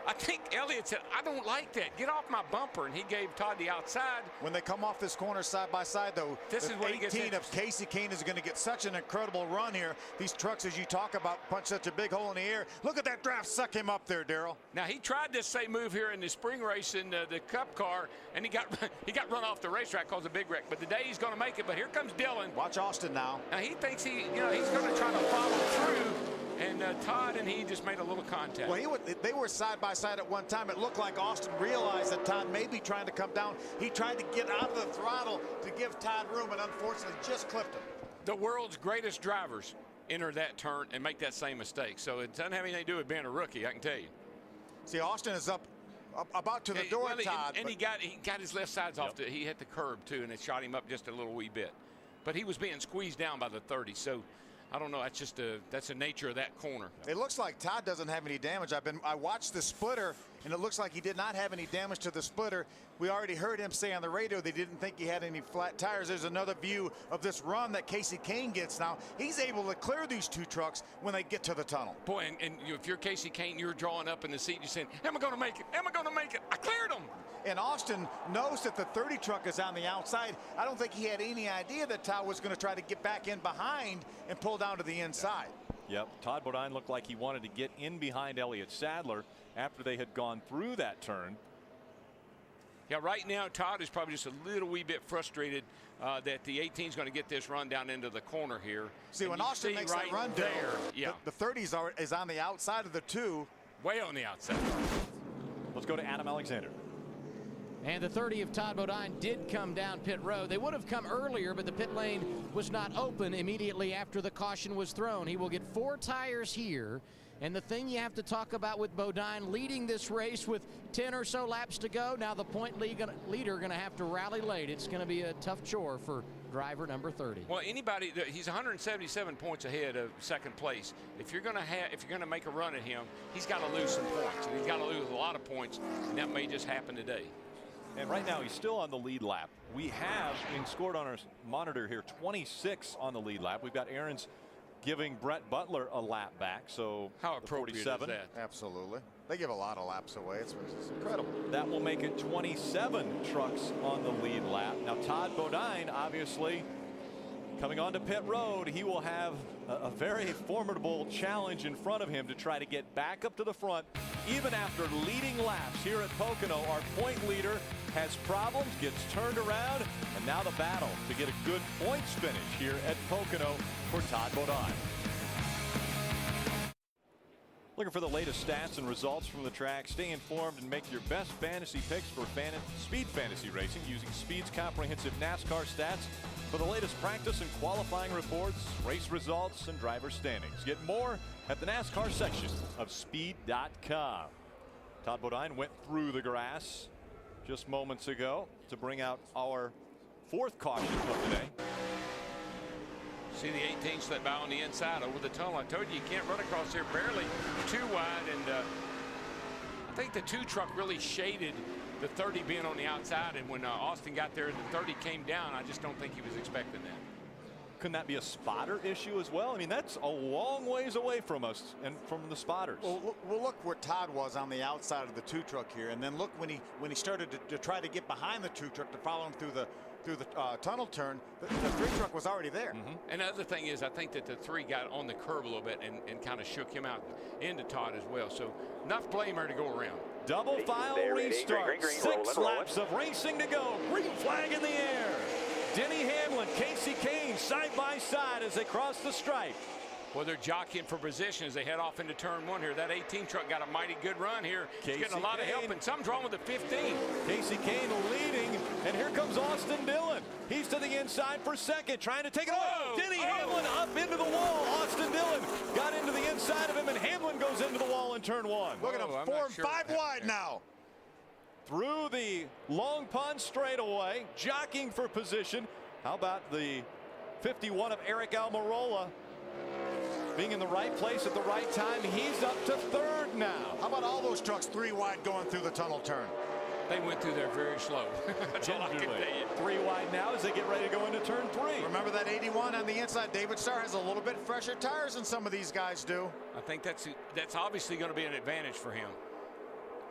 I think Elliott said, I don't like that. Get off my bumper. And he gave Todd the outside. When they come off this corner side by side, though, this is what 18 of Casey Kane is going to get such an incredible run here. These trucks, as you talk about, punch such a big hole in the air. Look at that draft suck him up there, Darrell. Now, he tried this same move here in the spring race in the Cup car, and he got run off the racetrack, caused a big wreck. But today he's going to make it. But here comes Dillon. Watch Austin now. Now, he thinks he's going to try to follow through. And Todd and he just made a little contact. Well, they were side by side at one time. It looked like Austin realized that Todd may be trying to come down. He tried to get out of the throttle to give Todd room, and unfortunately just clipped him. The world's greatest drivers enter that turn and make that same mistake. So it doesn't have anything to do with being a rookie, I can tell you. See, Austin is up about to the door, Todd. And he got his left sides off. He hit the curb, too, and it shot him up just a little wee bit. But he was being squeezed down by the 30, so I don't know. That's the nature of that corner. It looks like Todd doesn't have any damage. I watched the splitter. and it looks like he did not have any damage to the splitter. We already heard him say on the radio they didn't think he had any flat tires. There's another view of this run that Casey Kane gets now. He's able to clear these two trucks when they get to the tunnel. Boy, and if you're Casey Kane, you're drawing up in the seat, you're saying, am I going to make it? Am I going to make it? I cleared him. And Austin knows that the 30 truck is on the outside. I don't think he had any idea that Todd was going to try to get back in behind and pull down to the inside. Yep, Todd Bodine looked like he wanted to get in behind Elliott Sadler after they had gone through that turn. Yeah, right now Todd is probably just a little wee bit frustrated that the 18 is going to get this run down into the corner here. See, when Austin makes that run there, yeah, the 30s is on the outside of the two. Way on the outside. Let's go to Adam Alexander. And the 30 of Todd Bodine did come down pit road. They would have come earlier, but the pit lane was not open immediately after the caution was thrown. He will get 4 tires here. And the thing you have to talk about with Bodine leading this race with 10 or so laps to go, now the point leader going to have to rally late. It's going to be a tough chore for driver number 30. Well, anybody, he's 177 points ahead of second place. If you're going to make a run at him, he's got to lose some points. And he's got to lose a lot of points, and that may just happen today. And right now he's still on the lead lap. We have being scored on our monitor here 26 on the lead lap. We've got Aaron's giving Brett Butler a lap back. So how appropriate 47. is that? Absolutely. They give a lot of laps away. It's incredible. That will make it 27 trucks on the lead lap. Now Todd Bodine obviously coming onto pit road. He will have a very formidable challenge in front of him to try to get back up to the front. Even after leading laps here at Pocono, our point leader has problems, gets turned around, and now the battle to get a good points finish here at Pocono for Todd Bodine. Looking for the latest stats and results from the track? Stay informed and make your best fantasy picks for Speed Fantasy Racing using Speed's comprehensive NASCAR stats for the latest practice and qualifying reports, race results, and driver standings. Get more at the NASCAR section of Speed.com. Todd Bodine went through the grass just moments ago to bring out our 4th caution of the day. See the 18 slip by on the inside over the tunnel. I told you can't run across here, barely too wide, and I think the 2 truck really shaded the 30 being on the outside, and when Austin got there, the 30 came down. I just don't think he was expecting that. Couldn't that be a spotter issue as well? I mean, that's a long ways away from us and from the spotters. Well, look where Todd was on the outside of the 2 truck here, and then look when he started to try to get behind the 2 truck to follow him through the tunnel turn. The 3 truck was already there. And the other thing is, I think that the 3 got on the curb a little bit and kind of shook him out into Todd as well. So enough blame there to go around. Double file restart. Green, 6 laps of racing to go. Green flag in the air. Denny Hamlin, Casey Kane side by side as they cross the stripe. Well, they're jockeying for position as they head off into turn 1 here. That 18 truck got a mighty good run here. He's getting a lot of help, and some's wrong with the 15. Casey Kane leading, and here comes Austin Dillon. He's to the inside for second, trying to take it away. Denny Hamlin up into the wall. Austin Dillon got into the inside of him, and Hamlin goes into the wall in turn 1. Look at him, 4 and 5 wide now. Through the Long Pond straightaway, jockeying for position. How about the 51 of Eric Almirola? Being in the right place at the right time. He's up to 3rd now. How about all those trucks 3 wide going through the tunnel turn? They went through there very slow. That's all I can tell you. 3 wide now as they get ready to go into turn 3. Remember that 81 on the inside? David Starr has a little bit fresher tires than some of these guys do. I think that's obviously going to be an advantage for him.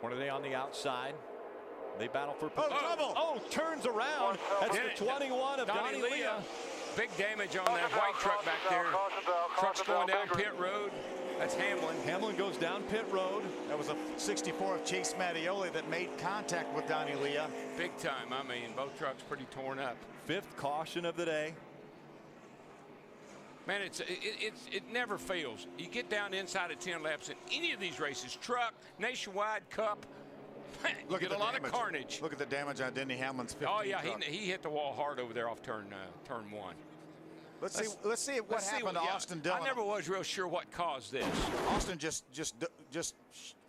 What are they on the outside? They battle for position. Trouble. Oh, turns around. That's the 21 of Donnie Leah. Big damage on that white truck back there. Truck's going down pit road. That's Hamlin. Hamlin goes down pit road. That was a 64 of Chase Mattioli that made contact with Donnie Leah. Big time. I mean, both trucks pretty torn up. 5th caution of the day. Man, it never fails. You get down inside of 10 laps in any of these races, truck, Nationwide, Cup. Look at a lot of carnage. Look at the damage on Denny Hamlin's 15 Oh yeah, truck. he hit the wall hard over there off turn 1. Let's see what happened to Austin Dillon. I never was real sure what caused this. Austin just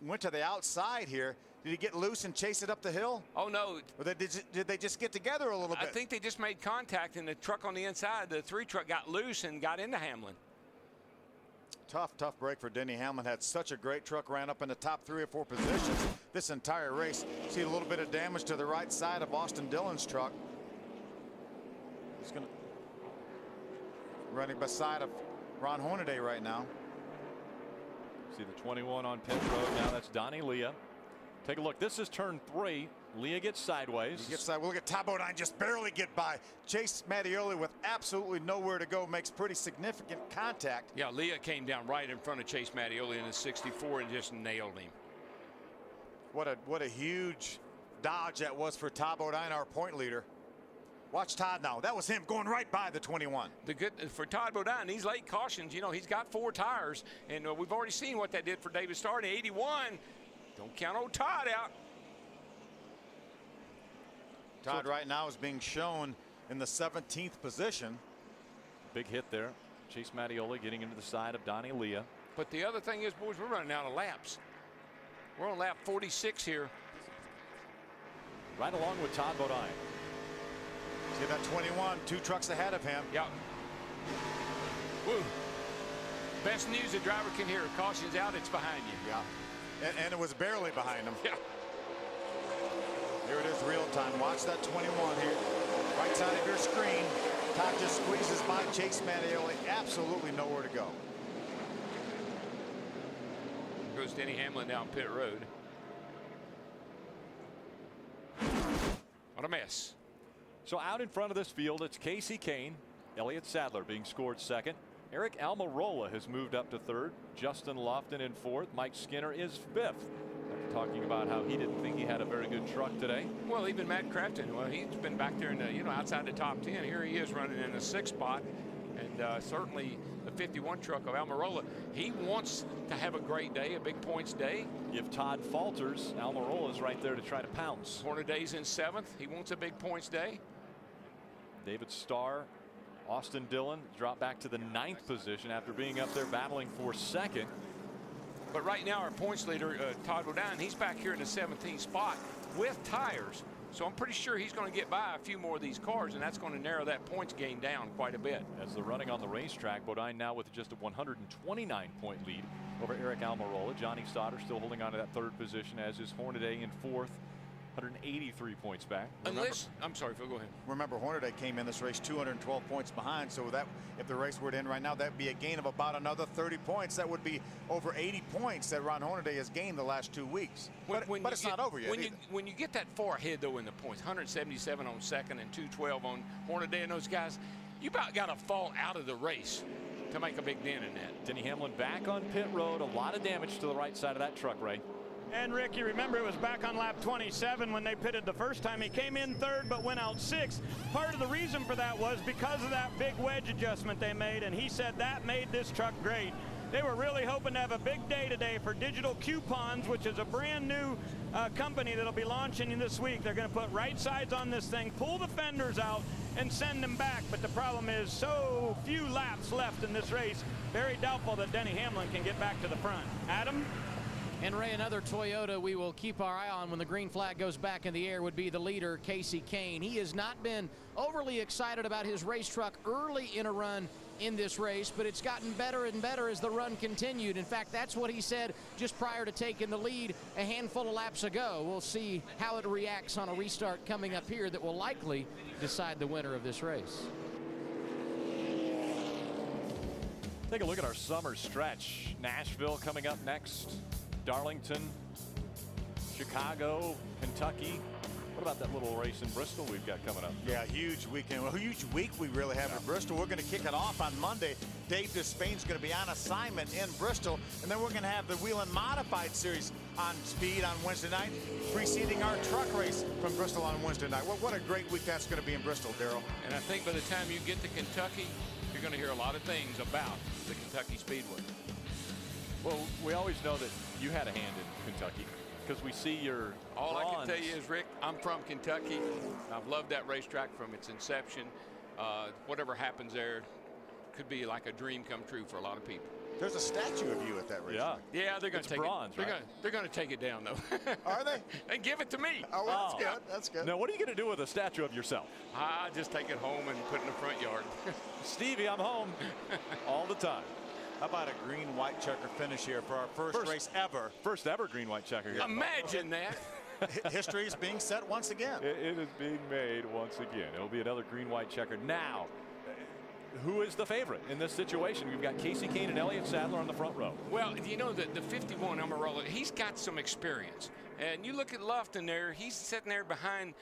went to the outside here. Did he get loose and chase it up the hill? Oh no. Or did they just get together a little bit? I think they just made contact, and the truck on the inside, the 3 truck, got loose and got into Hamlin. Tough break for Denny Hamlin. Had such a great truck, ran up in the top 3 or 4 positions this entire race. See a little bit of damage to the right side of Austin Dillon's truck. He's going to running beside of Ron Hornaday right now. See the 21 on pit road now. That's Donnie Leah. Take a look. This is turn 3. Leah gets sideways. He gets sideways. Look at Todd Bodine just barely get by. Chase Mattioli with absolutely nowhere to go makes pretty significant contact. Yeah, Leah came down right in front of Chase Mattioli in his 64 and just nailed him. What a huge dodge that was for Todd Bodine, our point leader. Watch Todd now. That was him going right by the 21. The good for Todd Bodine, these late cautions, you know, he's got 4 tires, and we've already seen what that did for David Starr in 81. Don't count old Todd out. Todd right now is being shown in the 17th position. Big hit there. Chase Mattioli getting into the side of Donnie Leah. But the other thing is, boys, we're running out of laps. We're on lap 46 here. Right along with Todd Bodine. See that 21, 2 trucks ahead of him. Yeah. Woo. Best news a driver can hear. Caution's out, it's behind you. Yeah. And it was barely behind him. Yeah. Here it is real time. Watch that 21 here. Right side of your screen. Todd just squeezes by Chase Mattioli. Absolutely nowhere to go. Goes Denny Hamlin down pit road. What a mess. So out in front of this field, it's Casey Kane, Elliott Sadler being scored second. Eric Almirola has moved up to third. Justin Lofton in fourth. Mike Skinner is fifth. After talking about how he didn't think he had a very good truck today. Well, even Matt Crafton, well, he's been back there in the, you know, outside the top 10. Here he is running in the 6th spot. And certainly the 51 truck of Almirola, he wants to have a great day, a big points day. If Todd falters, Almirola's right there to try to pounce. Hornaday's in 7th. He wants a big points day. David Starr, Austin Dillon dropped back to the 9th position after being up there battling for second. But right now our points leader, Todd Bodine, he's back here in the 17th spot with tires. So I'm pretty sure he's going to get by a few more of these cars, and that's going to narrow that points gain down quite a bit. As they're running on the racetrack, Bodine now with just a 129-point lead over Eric Almirola. Johnny Sauter still holding on to that 3rd position, as is Hornaday in 4th. 183 points back. Unless, I'm sorry, Phil, go ahead. Remember, Hornaday came in this race 212 points behind, so that if the race were to end right now, that'd be a gain of about another 30 points. That would be over 80 points that Ron Hornaday has gained the last 2 weeks. But it's not over yet. When you get that far ahead, though, in the points, 177 on second and 212 on Hornaday and those guys, you about got to fall out of the race to make a big dent in that. Denny Hamlin back on pit road. A lot of damage to the right side of that truck, Ray. And Rick, you remember it was back on lap 27 when they pitted the first time. He came in 3rd but went out 6th. Part of the reason for that was because of that big wedge adjustment they made, and he said that made this truck great. They were really hoping to have a big day today for Digital Coupons, which is a brand new company that'll be launching this week. They're going to put right sides on this thing, pull the fenders out, and send them back. But the problem is so few laps left in this race. Very doubtful that Denny Hamlin can get back to the front. Adam? And Ray, another Toyota we will keep our eye on when the green flag goes back in the air would be the leader, Casey Kane. He has not been overly excited about his race truck early in a run in this race, but it's gotten better and better as the run continued. In fact, that's what he said just prior to taking the lead a handful of laps ago. We'll see how it reacts on a restart coming up here that will likely decide the winner of this race. Take a look at our summer stretch. Nashville coming up next. Darlington, Chicago, Kentucky. What about that little race in Bristol we've got coming up? Yeah, huge weekend. A huge week we really have in Bristol. We're going to kick it off on Monday. Dave Despain's going to be on assignment in Bristol. And then we're going to have the Whelen Modified Series on speed on Wednesday night, preceding our truck race from Bristol on Wednesday night. Well, what a great week that's going to be in Bristol, Darrell. And I think by the time you get to Kentucky, you're going to hear a lot of things about the Kentucky Speedway. Well, we always know that you had a hand in Kentucky because we see your All bronze. I can tell you is, Rick, I'm from Kentucky. I've loved that racetrack from its inception. Whatever happens there could be like a dream come true for a lot of people. There's a statue of you at that racetrack. Yeah, they're going to take bronze, it. right? They're going to take it down, though. Are they? And give it to me. Oh, well, that's good. That's good. Now, what are you going to do with a statue of yourself? I just take it home and put it in the front yard. Stevie, I'm home all the time. How about a green-white checker finish here for our first race ever? First ever green-white checker here. Imagine that. History is being set once again. It is being made once again. It'll be another green-white checker. Now, who is the favorite in this situation? We've got Casey Kane and Elliott Sadler on the front row. Well, you know, the 51 Amarola, he's got some experience. And you look at Lofton there, he's sitting there behind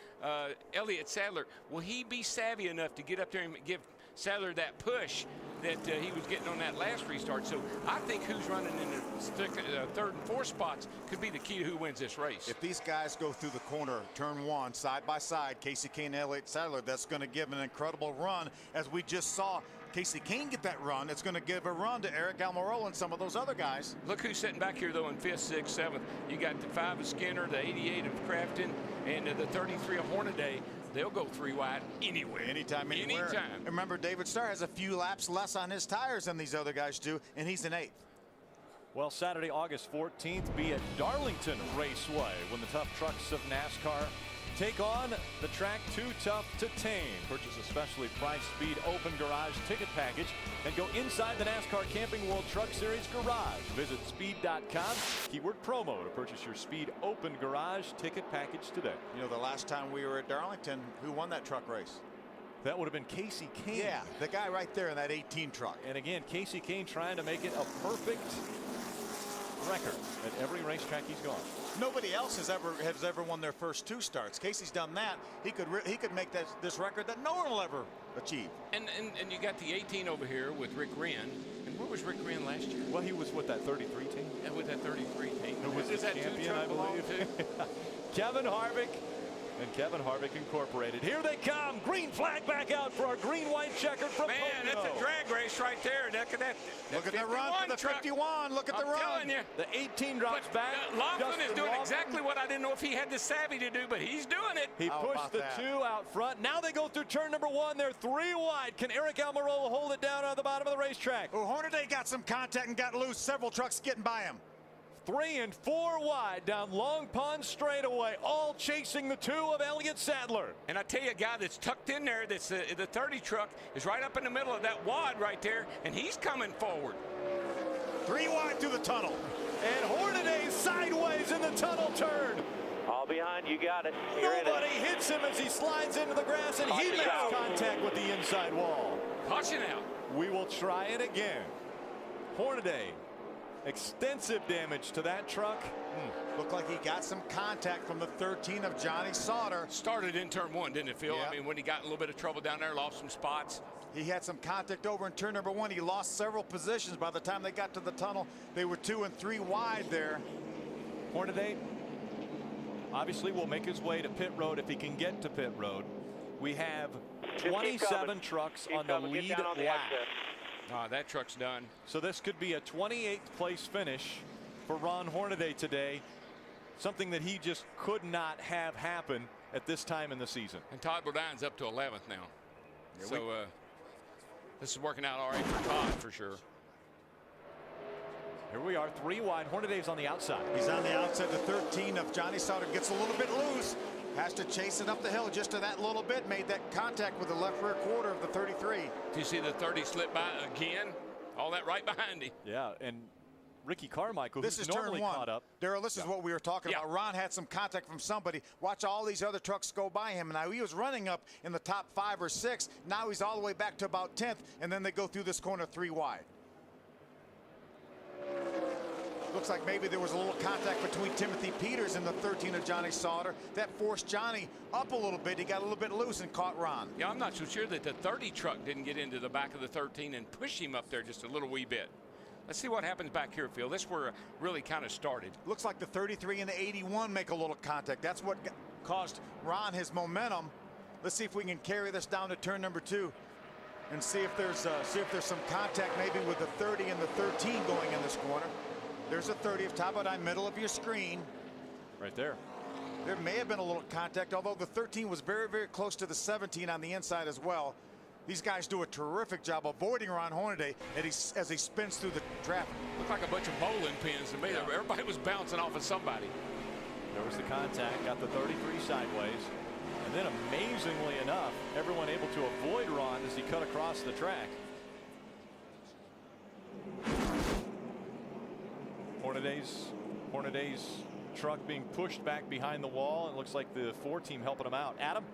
Elliott Sadler. Will he be savvy enough to get up there and give Sadler that push that he was getting on that last restart? So I think who's running in the third and fourth spots could be the key to who wins this race. If these guys go through the corner, turn one, side by side, Casey Kane and Elliott Sadler, that's going to give an incredible run. As we just saw Casey Kane get that run, it's going to give a run to Eric Almirola and some of those other guys. Look who's sitting back here, though, in 5th, 6th, 7th. You got the 5 of Skinner, the 88 of Crafton, and the 33 of Hornaday. They'll go 3 wide anywhere. Anytime, anywhere. Anytime. Remember, David Starr has a few laps less on his tires than these other guys do, and he's in 8th. Well, Saturday, August 14th, be at Darlington Raceway when the tough trucks of NASCAR take on the track Too Tough to Tame. Purchase a specially priced Speed Open Garage ticket package and go inside the NASCAR Camping World Truck Series garage. Visit speed.com, keyword promo to purchase your Speed Open Garage ticket package today. You know, the last time we were at Darlington, who won that truck race? That would have been Casey Kane. Yeah, the guy right there in that 18 truck. And again, Casey Kane trying to make it a perfect record at every racetrack he's gone. Nobody else has ever won their first 2 starts. Casey's done that. He could make this record that no one will ever achieve. And you got the 18 over here with Rick Wren. And where was Rick Wren last year? Well, he was with that 33 team. Yeah, with that 33 team. Who was the champion, I believe. Kevin Harvick and Kevin Harvick Incorporated. Here they come. Green flag back out for our green-white checkered from Man, Pocono. that's a drag race right there. Look at that. Look at the run for the 51. Look at the run. I'm telling you. The 18 drops back. Laughlin is doing exactly what I didn't know if he had the savvy to do, but he's doing it. He pushed the 2 out front. Now they go through turn number 1. They're 3 wide. Can Eric Almirola hold it down on the bottom of the racetrack? Oh, Hornaday got some contact and got loose. Several trucks getting by him. 3 and 4 wide down Long Pond straightaway, all chasing the 2 of Elliott Sadler. And I tell you, a guy that's tucked in there, that's the 30 truck, is right up in the middle of that wad right there, and he's coming forward. 3 wide through the tunnel. And Hornaday sideways in the tunnel turn. All behind, you got it. Nobody hits him as he slides into the grass, and he makes contact with the inside wall. Caution out. We will try it again. Hornaday. Extensive damage to that truck. Looked like he got some contact from the 13 of Johnny Sauter. Started in turn 1, didn't it, Phil? Yeah. I mean, when he got in a little bit of trouble down there, lost some spots. He had some contact over in turn number 1. He lost several positions. By the time they got to the tunnel, they were 2 and 3 wide there. Hornaday obviously will make his way to pit road if he can get to pit road. We have 27 trucks on the lead lap. That truck's done. So this could be a 28th place finish for Ron Hornaday today. Something that he just could not have happen at this time in the season. And Todd Bordine's up to 11th now. So this is working out all right for Todd for sure. Here we are, 3 wide. Horday's on the outside. He's on the outside. The 13 of Johnny Sauter gets a little bit loose. Has to chase it up the hill just to that little bit. Made that contact with the left rear quarter of the 33. Do you see the 30 slip by again? All that right behind him. Yeah, and Ricky Carmichael, this who's is normally turn 1. caught up. Darrell, this is what we were talking about. Ron had some contact from somebody. Watch all these other trucks go by him. Now, he was running up in the top 5 or 6. Now he's all the way back to about 10th, and then they go through this corner 3 wide. Looks like maybe there was a little contact between Timothy Peters and the 13 of Johnny Sauter. That forced Johnny up a little bit. He got a little bit loose and caught Ron. Yeah, I'm not so sure that the 30 truck didn't get into the back of the 13 and push him up there just a little wee bit. Let's see what happens back here, Phil. This is where it really kind of started. Looks like the 33 and the 81 make a little contact. That's what caused Ron his momentum. Let's see if we can carry this down to turn number 2 and see if there's some contact maybe with the 30 and the 13 going in this corner. There's a 30 of top of middle of your screen. Right there. There may have been a little contact, although the 13 was very, very close to the 17 on the inside as well. These guys do a terrific job avoiding Ron Hornaday as he spins through the traffic. Looked like a bunch of bowling pins to me. Yeah. Everybody was bouncing off of somebody. There was the contact, got the 33 sideways. And then amazingly enough, everyone able to avoid Ron as he cut across the track. Hornaday's truck being pushed back behind the wall. It looks like the 4 team helping him out. Adam?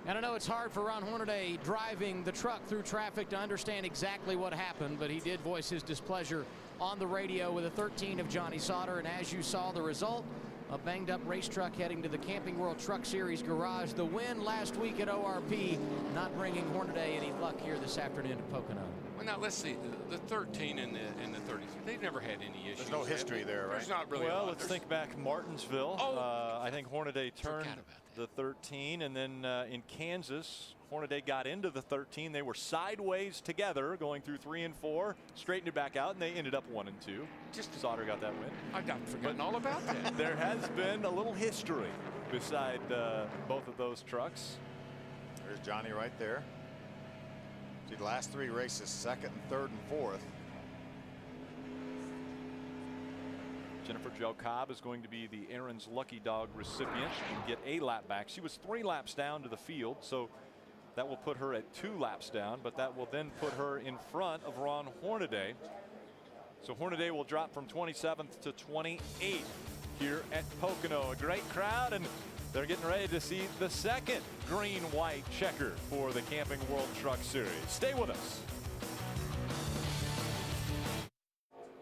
And I know it's hard for Ron Hornaday driving the truck through traffic to understand exactly what happened, but he did voice his displeasure on the radio with a 13 of Johnny Sauter. And as you saw, the result, a banged up race truck heading to the Camping World Truck Series garage. The win last week at ORP, not bringing Hornaday any luck here this afternoon at Pocono. Well, now let's see. The 13 and the 30, they've never had any issues. There's no history there, right? There's not really. Well, let's think back. Martinsville. I think Hornaday turned the 13, and then in Kansas, Hornaday got into the 13. They were sideways together, going through 3 and 4, straightened it back out, and they ended up 1 and 2. Just Sauter got that win. I've forgotten all about that. There has been a little history beside both of those trucks. There's Johnny right there. See, the last 3 races, 2nd and 3rd and 4th. Jennifer Jo Cobb is going to be the Aaron's Lucky Dog recipient. She can get a lap back. She was 3 laps down to the field, so that will put her at 2 laps down, but that will then put her in front of Ron Hornaday. So Hornaday will drop from 27th to 28th here at Pocono. A great crowd, and they're getting ready to see the second green-white checker for the Camping World Truck Series. Stay with us.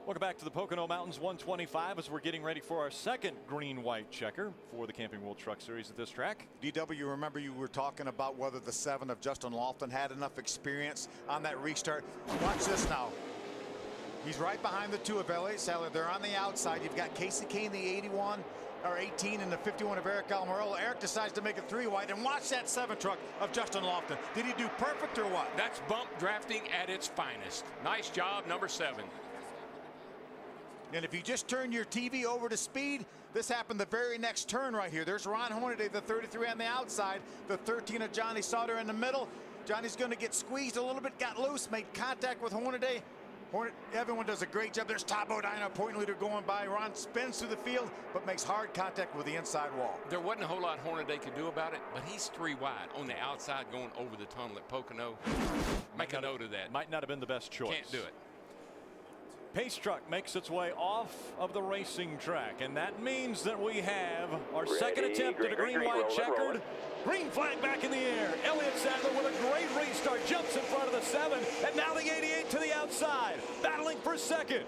Welcome back to the Pocono Mountains 125 as we're getting ready for our second green-white checker for the Camping World Truck Series at this track. DW, remember you were talking about whether the 7 of Justin Lofton had enough experience on that restart. Watch this now. He's right behind the 2 of Elliott Sadler. They're on the outside. You've got Casey Kane, the 81, or 18, and the 51 of Eric Almirola. Eric decides to make it 3 wide, and watch that 7 truck of Justin Lofton. Did he do perfect or what? That's bump drafting at its finest. Nice job, number 7. And if you just turn your TV over to speed, this happened the very next turn right here. There's Ron Hornaday, the 33 on the outside, the 13 of Johnny Sauter in the middle. Johnny's going to get squeezed a little bit, got loose, made contact with Hornaday. Everyone does a great job. There's Top O'Dino, point leader going by. Ron spins through the field, but makes hard contact with the inside wall. There wasn't a whole lot Hornaday could do about it, but he's 3 wide on the outside going over the tunnel at Pocono. Make a note of that. Might not have been the best choice. Can't do it. Pace truck makes its way off of the racing track, and that means that we have our second attempt at a green-white checkered. Green flag back in the air. Elliott Sadler with a great restart, jumps in front of the 7, and now the 88 to the outside, battling for second.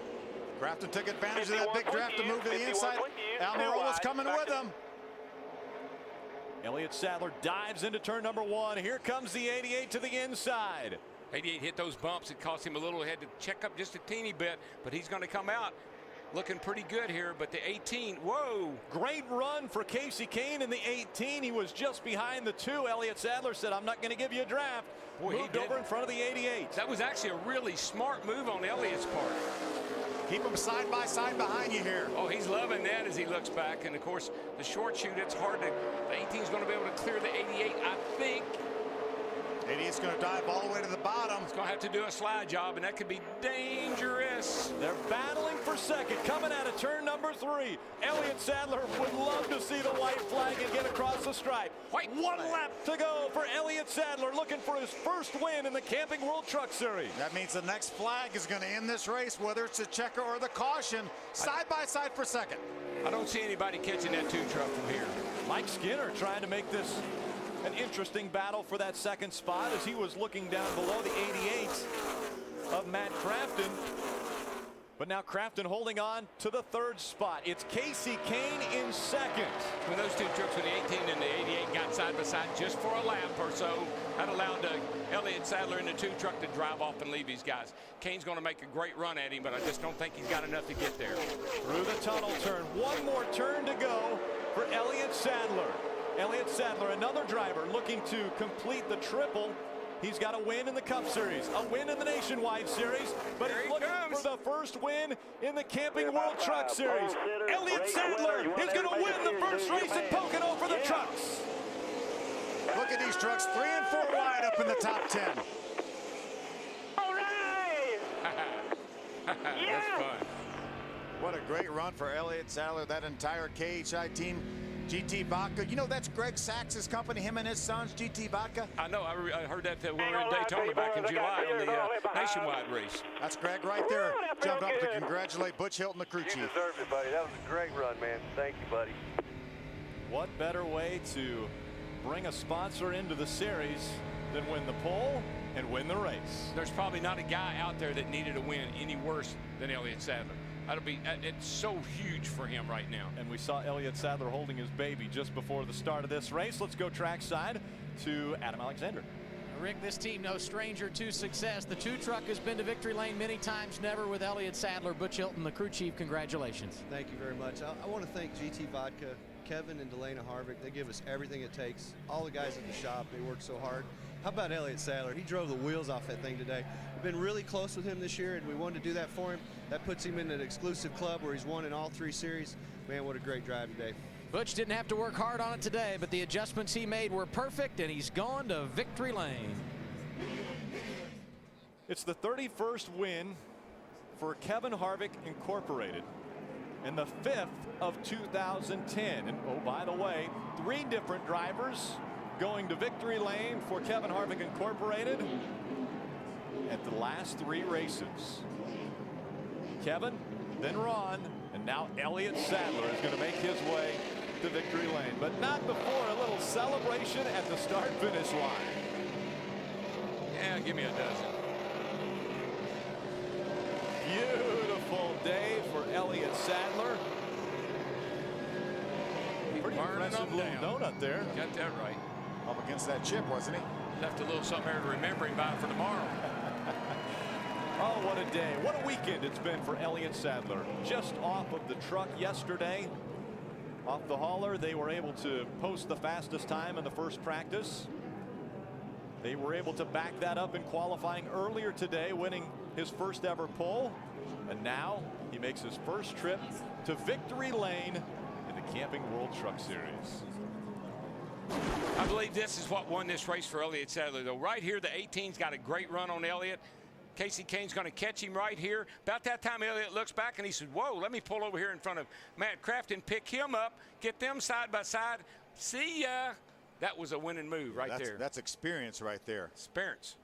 Crafton took advantage of that big draft to move to the inside. Almirola's coming with him. Elliott Sadler dives into turn number 1. Here comes the 88 to the inside. 88 hit those bumps. It cost him a little. He had to check up just a teeny bit, but he's going to come out looking pretty good here. But the 18, whoa. Great run for Casey Kane in the 18. He was just behind the 2. Elliott Sadler said, I'm not going to give you a draft. Boy, moved over in front of the 88. That was actually a really smart move on Elliott's part. Keep them side by side behind you here. Oh, he's loving that as he looks back. And, of course, the short chute, it's hard to – the 18 is going to be able to clear the 88, I think. 88's going to dive all the way to the bottom. He's going to have to do a slide job, and that could be dangerous. They're battling for second, coming out of turn number 3. Elliott Sadler would love to see the white flag and get across the stripe. One lap to go for Elliott Sadler, looking for his first win in the Camping World Truck Series. That means the next flag is going to end this race, whether it's the checker or the caution, side by side for second. I don't see anybody catching that 2 truck from here. Mike Skinner trying to make this an interesting battle for that second spot as he was looking down below the 88 of Matt Crafton. But now Crafton holding on to the 3rd spot. It's Casey Kane in second. When those 2 trucks, when the 18 and the 88 got side by side just for a lap or so, that allowed Elliott Sadler in the 2 truck to drive off and leave these guys. Kane's going to make a great run at him, but I just don't think he's got enough to get there. Through the tunnel turn. One more turn to go for Elliott Sadler. Elliott Sadler, another driver looking to complete the triple. He's got a win in the Cup Series, a win in the Nationwide Series, but he's looking for the first win in the Camping World Truck Series. Elliott Sadler is going to win the first race at Pocono for the trucks. Look at these trucks, 3 and 4 wide up in the top 10. All right! That's fun. What a great run for Elliott Sadler, that entire KHI team. GT Vodka. You know that's Greg Sachs's company, him and his sons, GT Vodka? I know. I heard that when we were in Daytona back in July on the nationwide race. That's Greg right there. Jumped up to congratulate Butch Hilton, the crew chief. You deserved it, buddy. That was a great run, man. Thank you, buddy. What better way to bring a sponsor into the series than win the pole and win the race? There's probably not a guy out there that needed a win any worse than Elliott Sadler. It's so huge for him right now. And we saw Elliott Sadler holding his baby just before the start of this race. Let's go trackside to Adam Alexander. Rick, this team no stranger to success. The 2 truck has been to victory lane many times, never with Elliott Sadler. Butch Hilton, the crew chief, congratulations. Thank you very much. I want to thank GT Vodka, Kevin and Delana Harvick. They give us everything it takes. All the guys at the shop, they work so hard. How about Elliott Sadler? He drove the wheels off that thing today. We've been really close with him this year, and we wanted to do that for him. That puts him in an exclusive club where he's won in all 3 series. Man, what a great drive today. Butch didn't have to work hard on it today, but the adjustments he made were perfect, and he's gone to victory lane. It's the 31st win for Kevin Harvick Incorporated and the 5th of 2010. And oh, by the way, 3 different drivers going to victory lane for Kevin Harvick Incorporated at the last 3 races. Kevin, then Ron, and now Elliott Sadler is going to make his way to victory lane, but not before a little celebration at the start-finish line. Yeah, give me a dozen. Beautiful day for Elliott Sadler. Pretty impressive little donut there. Got that right. Up against that chip, wasn't he? Left a little something there to remember him by for tomorrow. Oh, what a day. What a weekend it's been for Elliott Sadler. Just off of the truck yesterday, off the hauler, they were able to post the fastest time in the first practice. They were able to back that up in qualifying earlier today, winning his first ever pole. And now he makes his first trip to victory lane in the Camping World Truck Series. I believe this is what won this race for Elliott Sadler, though. Right here, the 18's got a great run on Elliott. Casey Kane's going to catch him right here. About that time, Elliott looks back and he says, whoa, let me pull over here in front of Matt Kraft and pick him up, get them side by side. See ya. That was a winning move right there. That's experience right there. Experience.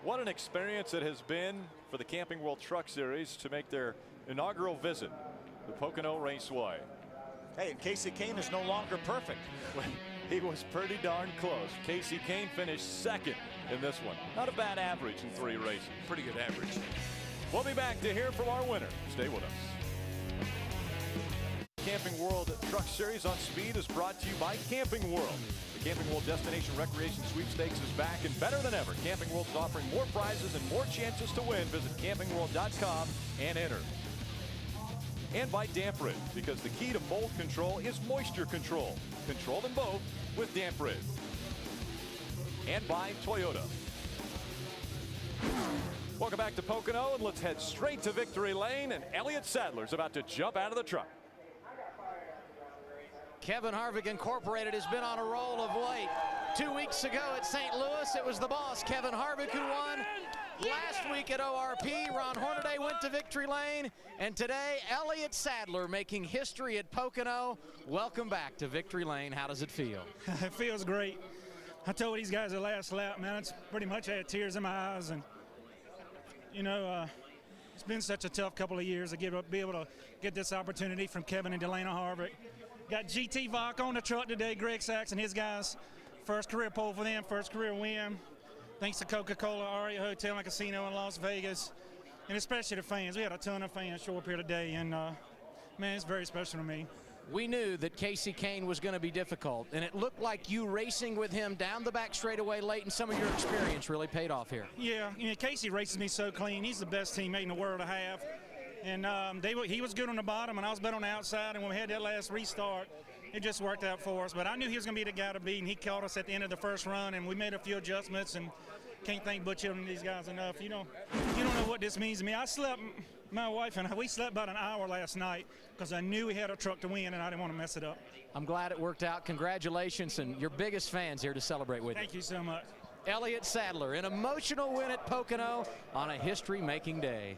What an experience it has been for the Camping World Truck Series to make their inaugural visit to Pocono Raceway. Hey, and Casey Kane is no longer perfect. He was pretty darn close. Casey Kane finished 2nd in this one. Not a bad average in 3 races. Pretty good average. We'll be back to hear from our winner. Stay with us. Camping World Truck Series on Speed is brought to you by Camping World. The Camping World Destination Recreation Sweepstakes is back and better than ever. Camping World is offering more prizes and more chances to win. Visit campingworld.com and enter. And by Damp Rid, because the key to mold control is moisture control. Control them both with Damp Rid. And by Toyota. Welcome back to Pocono, and let's head straight to victory lane. And Elliott Sadler's about to jump out of the truck. Kevin Harvick Incorporated has been on a roll of late. 2 weeks ago at St. Louis, it was the boss, Kevin Harvick, who won. Last week at ORP, Ron Hornaday went to victory lane. And today, Elliott Sadler making history at Pocono. Welcome back to victory lane. How does it feel? It feels great. I told these guys the last lap, man, it's pretty much I had tears in my eyes. And, you know, it's been such a tough couple of years to be able to get this opportunity from Kevin and Delana Harvick. Got GT Vodka on the truck today, Greg Sachs and his guys. First career pole for them, first career win. Thanks to Coca-Cola, Aria Hotel and Casino in Las Vegas, and especially the fans. We had a ton of fans show up here today, and man, it's very special to me. We knew that Casey Kane was going to be difficult, and it looked like you racing with him down the back straightaway late, and some of your experience really paid off here. Yeah, you know, Casey races me so clean. He's the best teammate in the world to have. And he was good on the bottom, and I was better on the outside. And when we had that last restart, it just worked out for us. But I knew he was going to be the guy to beat, and he caught us at the end of the first run, and we made a few adjustments. And can't thank Butch Hilton and these guys enough. You don't know what this means to me. I slept, my wife and I, we slept about an hour last night because I knew we had a truck to win, and I didn't want to mess it up. I'm glad it worked out. Congratulations, and your biggest fans here to celebrate with you. Thank you so much. Elliott Sadler, an emotional win at Pocono on a history-making day.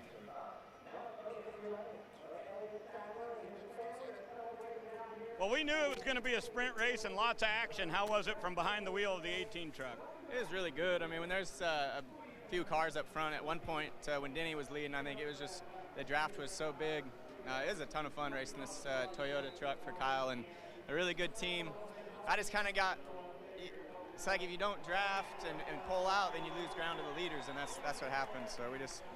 Well, we knew it was going to be a sprint race and lots of action. How was it from behind the wheel of the 18 truck? It was really good. I mean, when there's a few cars up front, at one point when Denny was leading, I think it was just the draft was so big. It was a ton of fun racing this Toyota truck for Kyle, and a really good team. I just kind of got, it's like if you don't draft and pull out, then you lose ground to the leaders, and that's what happened. So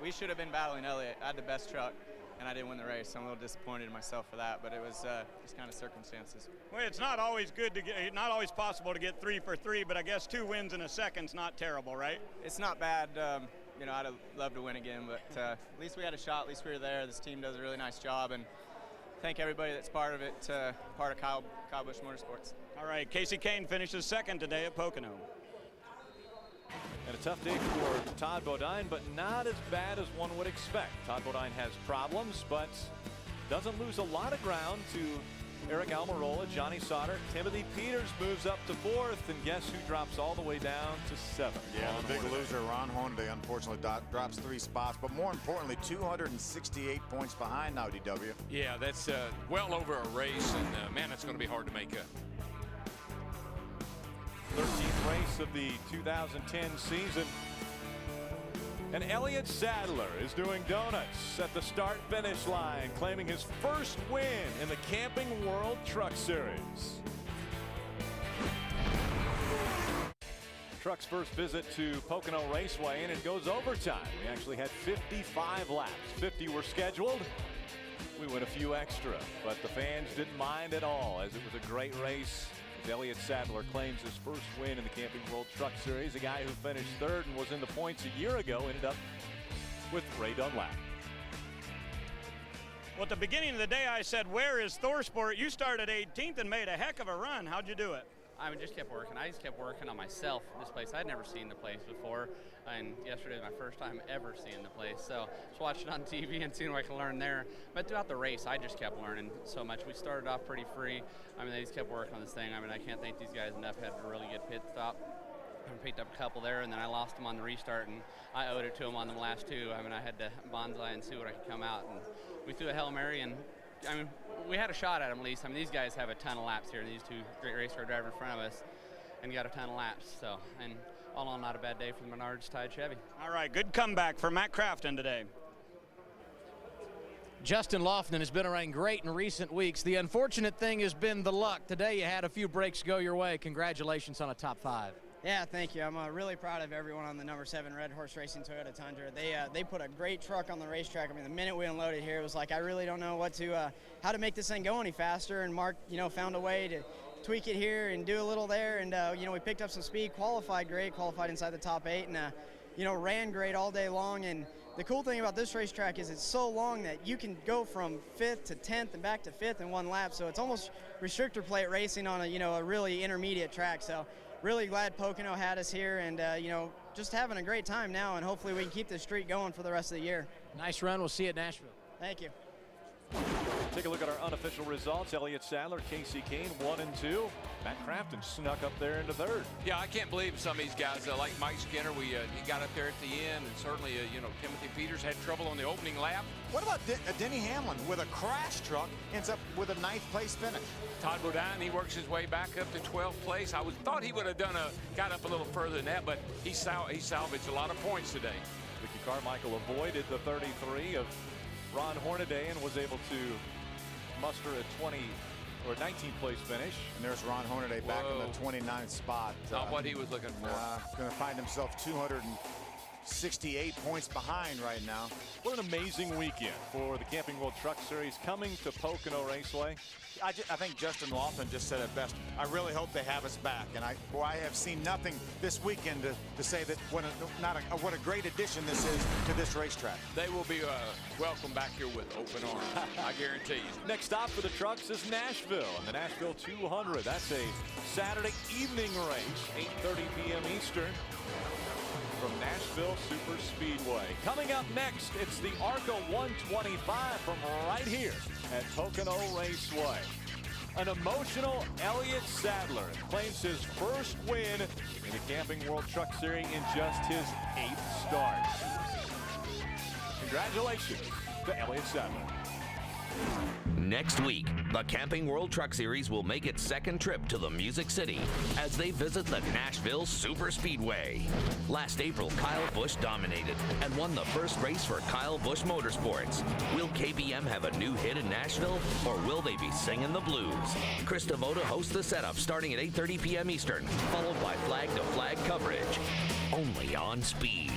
we should have been battling Elliott. I had the best truck, and I didn't win the race. So I'm a little disappointed in myself for that, but it was just kind of circumstances. Well, it's not always good to get, not always possible to get 3 for 3, but I guess 2 wins in a second's not terrible, right? It's not bad. You know, I'd have loved to win again, but at least we had a shot. At least we were there. This team does a really nice job, and thank everybody that's part of it, part of Kyle Busch Motorsports. All right, Casey Kane finishes second today at Pocono. And a tough day for Todd Bodine, but not as bad as one would expect. Todd Bodine has problems, but doesn't lose a lot of ground to Eric Almirola, Johnny Sauter. Timothy Peters moves up to 4th, and guess who drops all the way down to 7th? Yeah, the big loser, Ron Hornaday, unfortunately drops 3 spots, but more importantly, 268 points behind now, DW. Yeah, that's well over a race, and man, it's going to be hard to make up. 13th race of the 2010 season. And Elliott Sadler is doing donuts at the start-finish line, claiming his first win in the Camping World Truck Series. Truck's first visit to Pocono Raceway, and it goes overtime. We actually had 55 laps. 50 were scheduled. We went a few extra, but the fans didn't mind at all, as it was a great race. Elliott Sadler claims his first win in the Camping World Truck Series. A guy who finished 3rd and was in the points a year ago ended up with Ray Dunlap. Well, at the beginning of the day, I said, where is ThorSport? You started 18th and made a heck of a run. How'd you do it? I just kept working. I just kept working on myself. This place, I'd never seen the place before, and yesterday was my first time ever seeing the place. So just watching on TV and seeing what I can learn there. But throughout the race, I just kept learning so much. We started off pretty free. I mean, they just kept working on this thing. I mean, I can't thank these guys enough. Had a really good pit stop. I picked up a couple there, and then I lost them on the restart, and I owed it to them on the last 2. I mean, I had to bonsai and see what I could come out, and we threw a Hail Mary, and I mean, we had a shot at them at least. I mean, these guys have a ton of laps here. These 2 great race car drivers in front of us, and got a ton of laps. So, and all in all, not a bad day for the Menards Tide Chevy. All right, good comeback for Matt Crafton today. Justin Lofton has been around great in recent weeks. The unfortunate thing has been the luck. Today you had a few breaks go your way. Congratulations on a top 5. Yeah, thank you. I'm really proud of everyone on the number 7 Red Horse Racing Toyota Tundra. They put a great truck on the racetrack. I mean, the minute we unloaded here, it was like I really don't know how to make this thing go any faster. And Mark, found a way to tweak it here and do a little there. And we picked up some speed, qualified great, qualified inside the top 8, and ran great all day long. And the cool thing about this racetrack is it's so long that you can go from 5th to 10th and back to 5th in one lap. So it's almost restrictor plate racing on a really intermediate track. So really glad Pocono had us here, and just having a great time now, and hopefully we can keep this streak going for the rest of the year. Nice run. We'll see you at Nashville. Thank you. Take a look at our unofficial results. Elliott Sadler, Casey Kane, 1 and 2. Matt Crafton snuck up there into 3rd. Yeah, I can't believe some of these guys, like Mike Skinner, he got up there at the end, and certainly, Timothy Peters had trouble on the opening lap. What about Denny Hamlin with a crash truck, ends up with a 9th place finish? Todd Bodine, he works his way back up to 12th place. I thought he would have got up a little further than that, but he salvaged a lot of points today. Ricky Carmichael avoided the 33 of Ron Hornaday and was able to muster a 20 or 19th place finish. And there's Ron Hornaday back in the 29th spot. Not what he was looking for. Going to find himself 268 points behind right now. What an amazing weekend for the Camping World Truck Series coming to Pocono Raceway. I think Justin Lofton just said it best. I really hope they have us back, and I have seen nothing this weekend to say that what a great addition this is to this racetrack. They will be welcome back here with open arms. I guarantee you. Next stop for the trucks is Nashville, and the Nashville 200. That's a Saturday evening race, 8:30 p.m. Eastern. From Nashville Super Speedway. Coming up next, it's the ARCA 125 from right here at Pocono Raceway. An emotional Elliott Sadler claims his first win in the Camping World Truck Series in just his 8th start. Congratulations to Elliott Sadler. Next week, The Camping World Truck Series will make its second trip to the Music City as they visit the Nashville Super Speedway. Last April, Kyle Busch dominated and won the first race for Kyle Busch Motorsports. Will KBM have a new hit in Nashville, or will they be singing the blues? Chris Devoda hosts the setup starting at 8:30 p.m. Eastern, followed by flag-to-flag coverage. Only on Speed.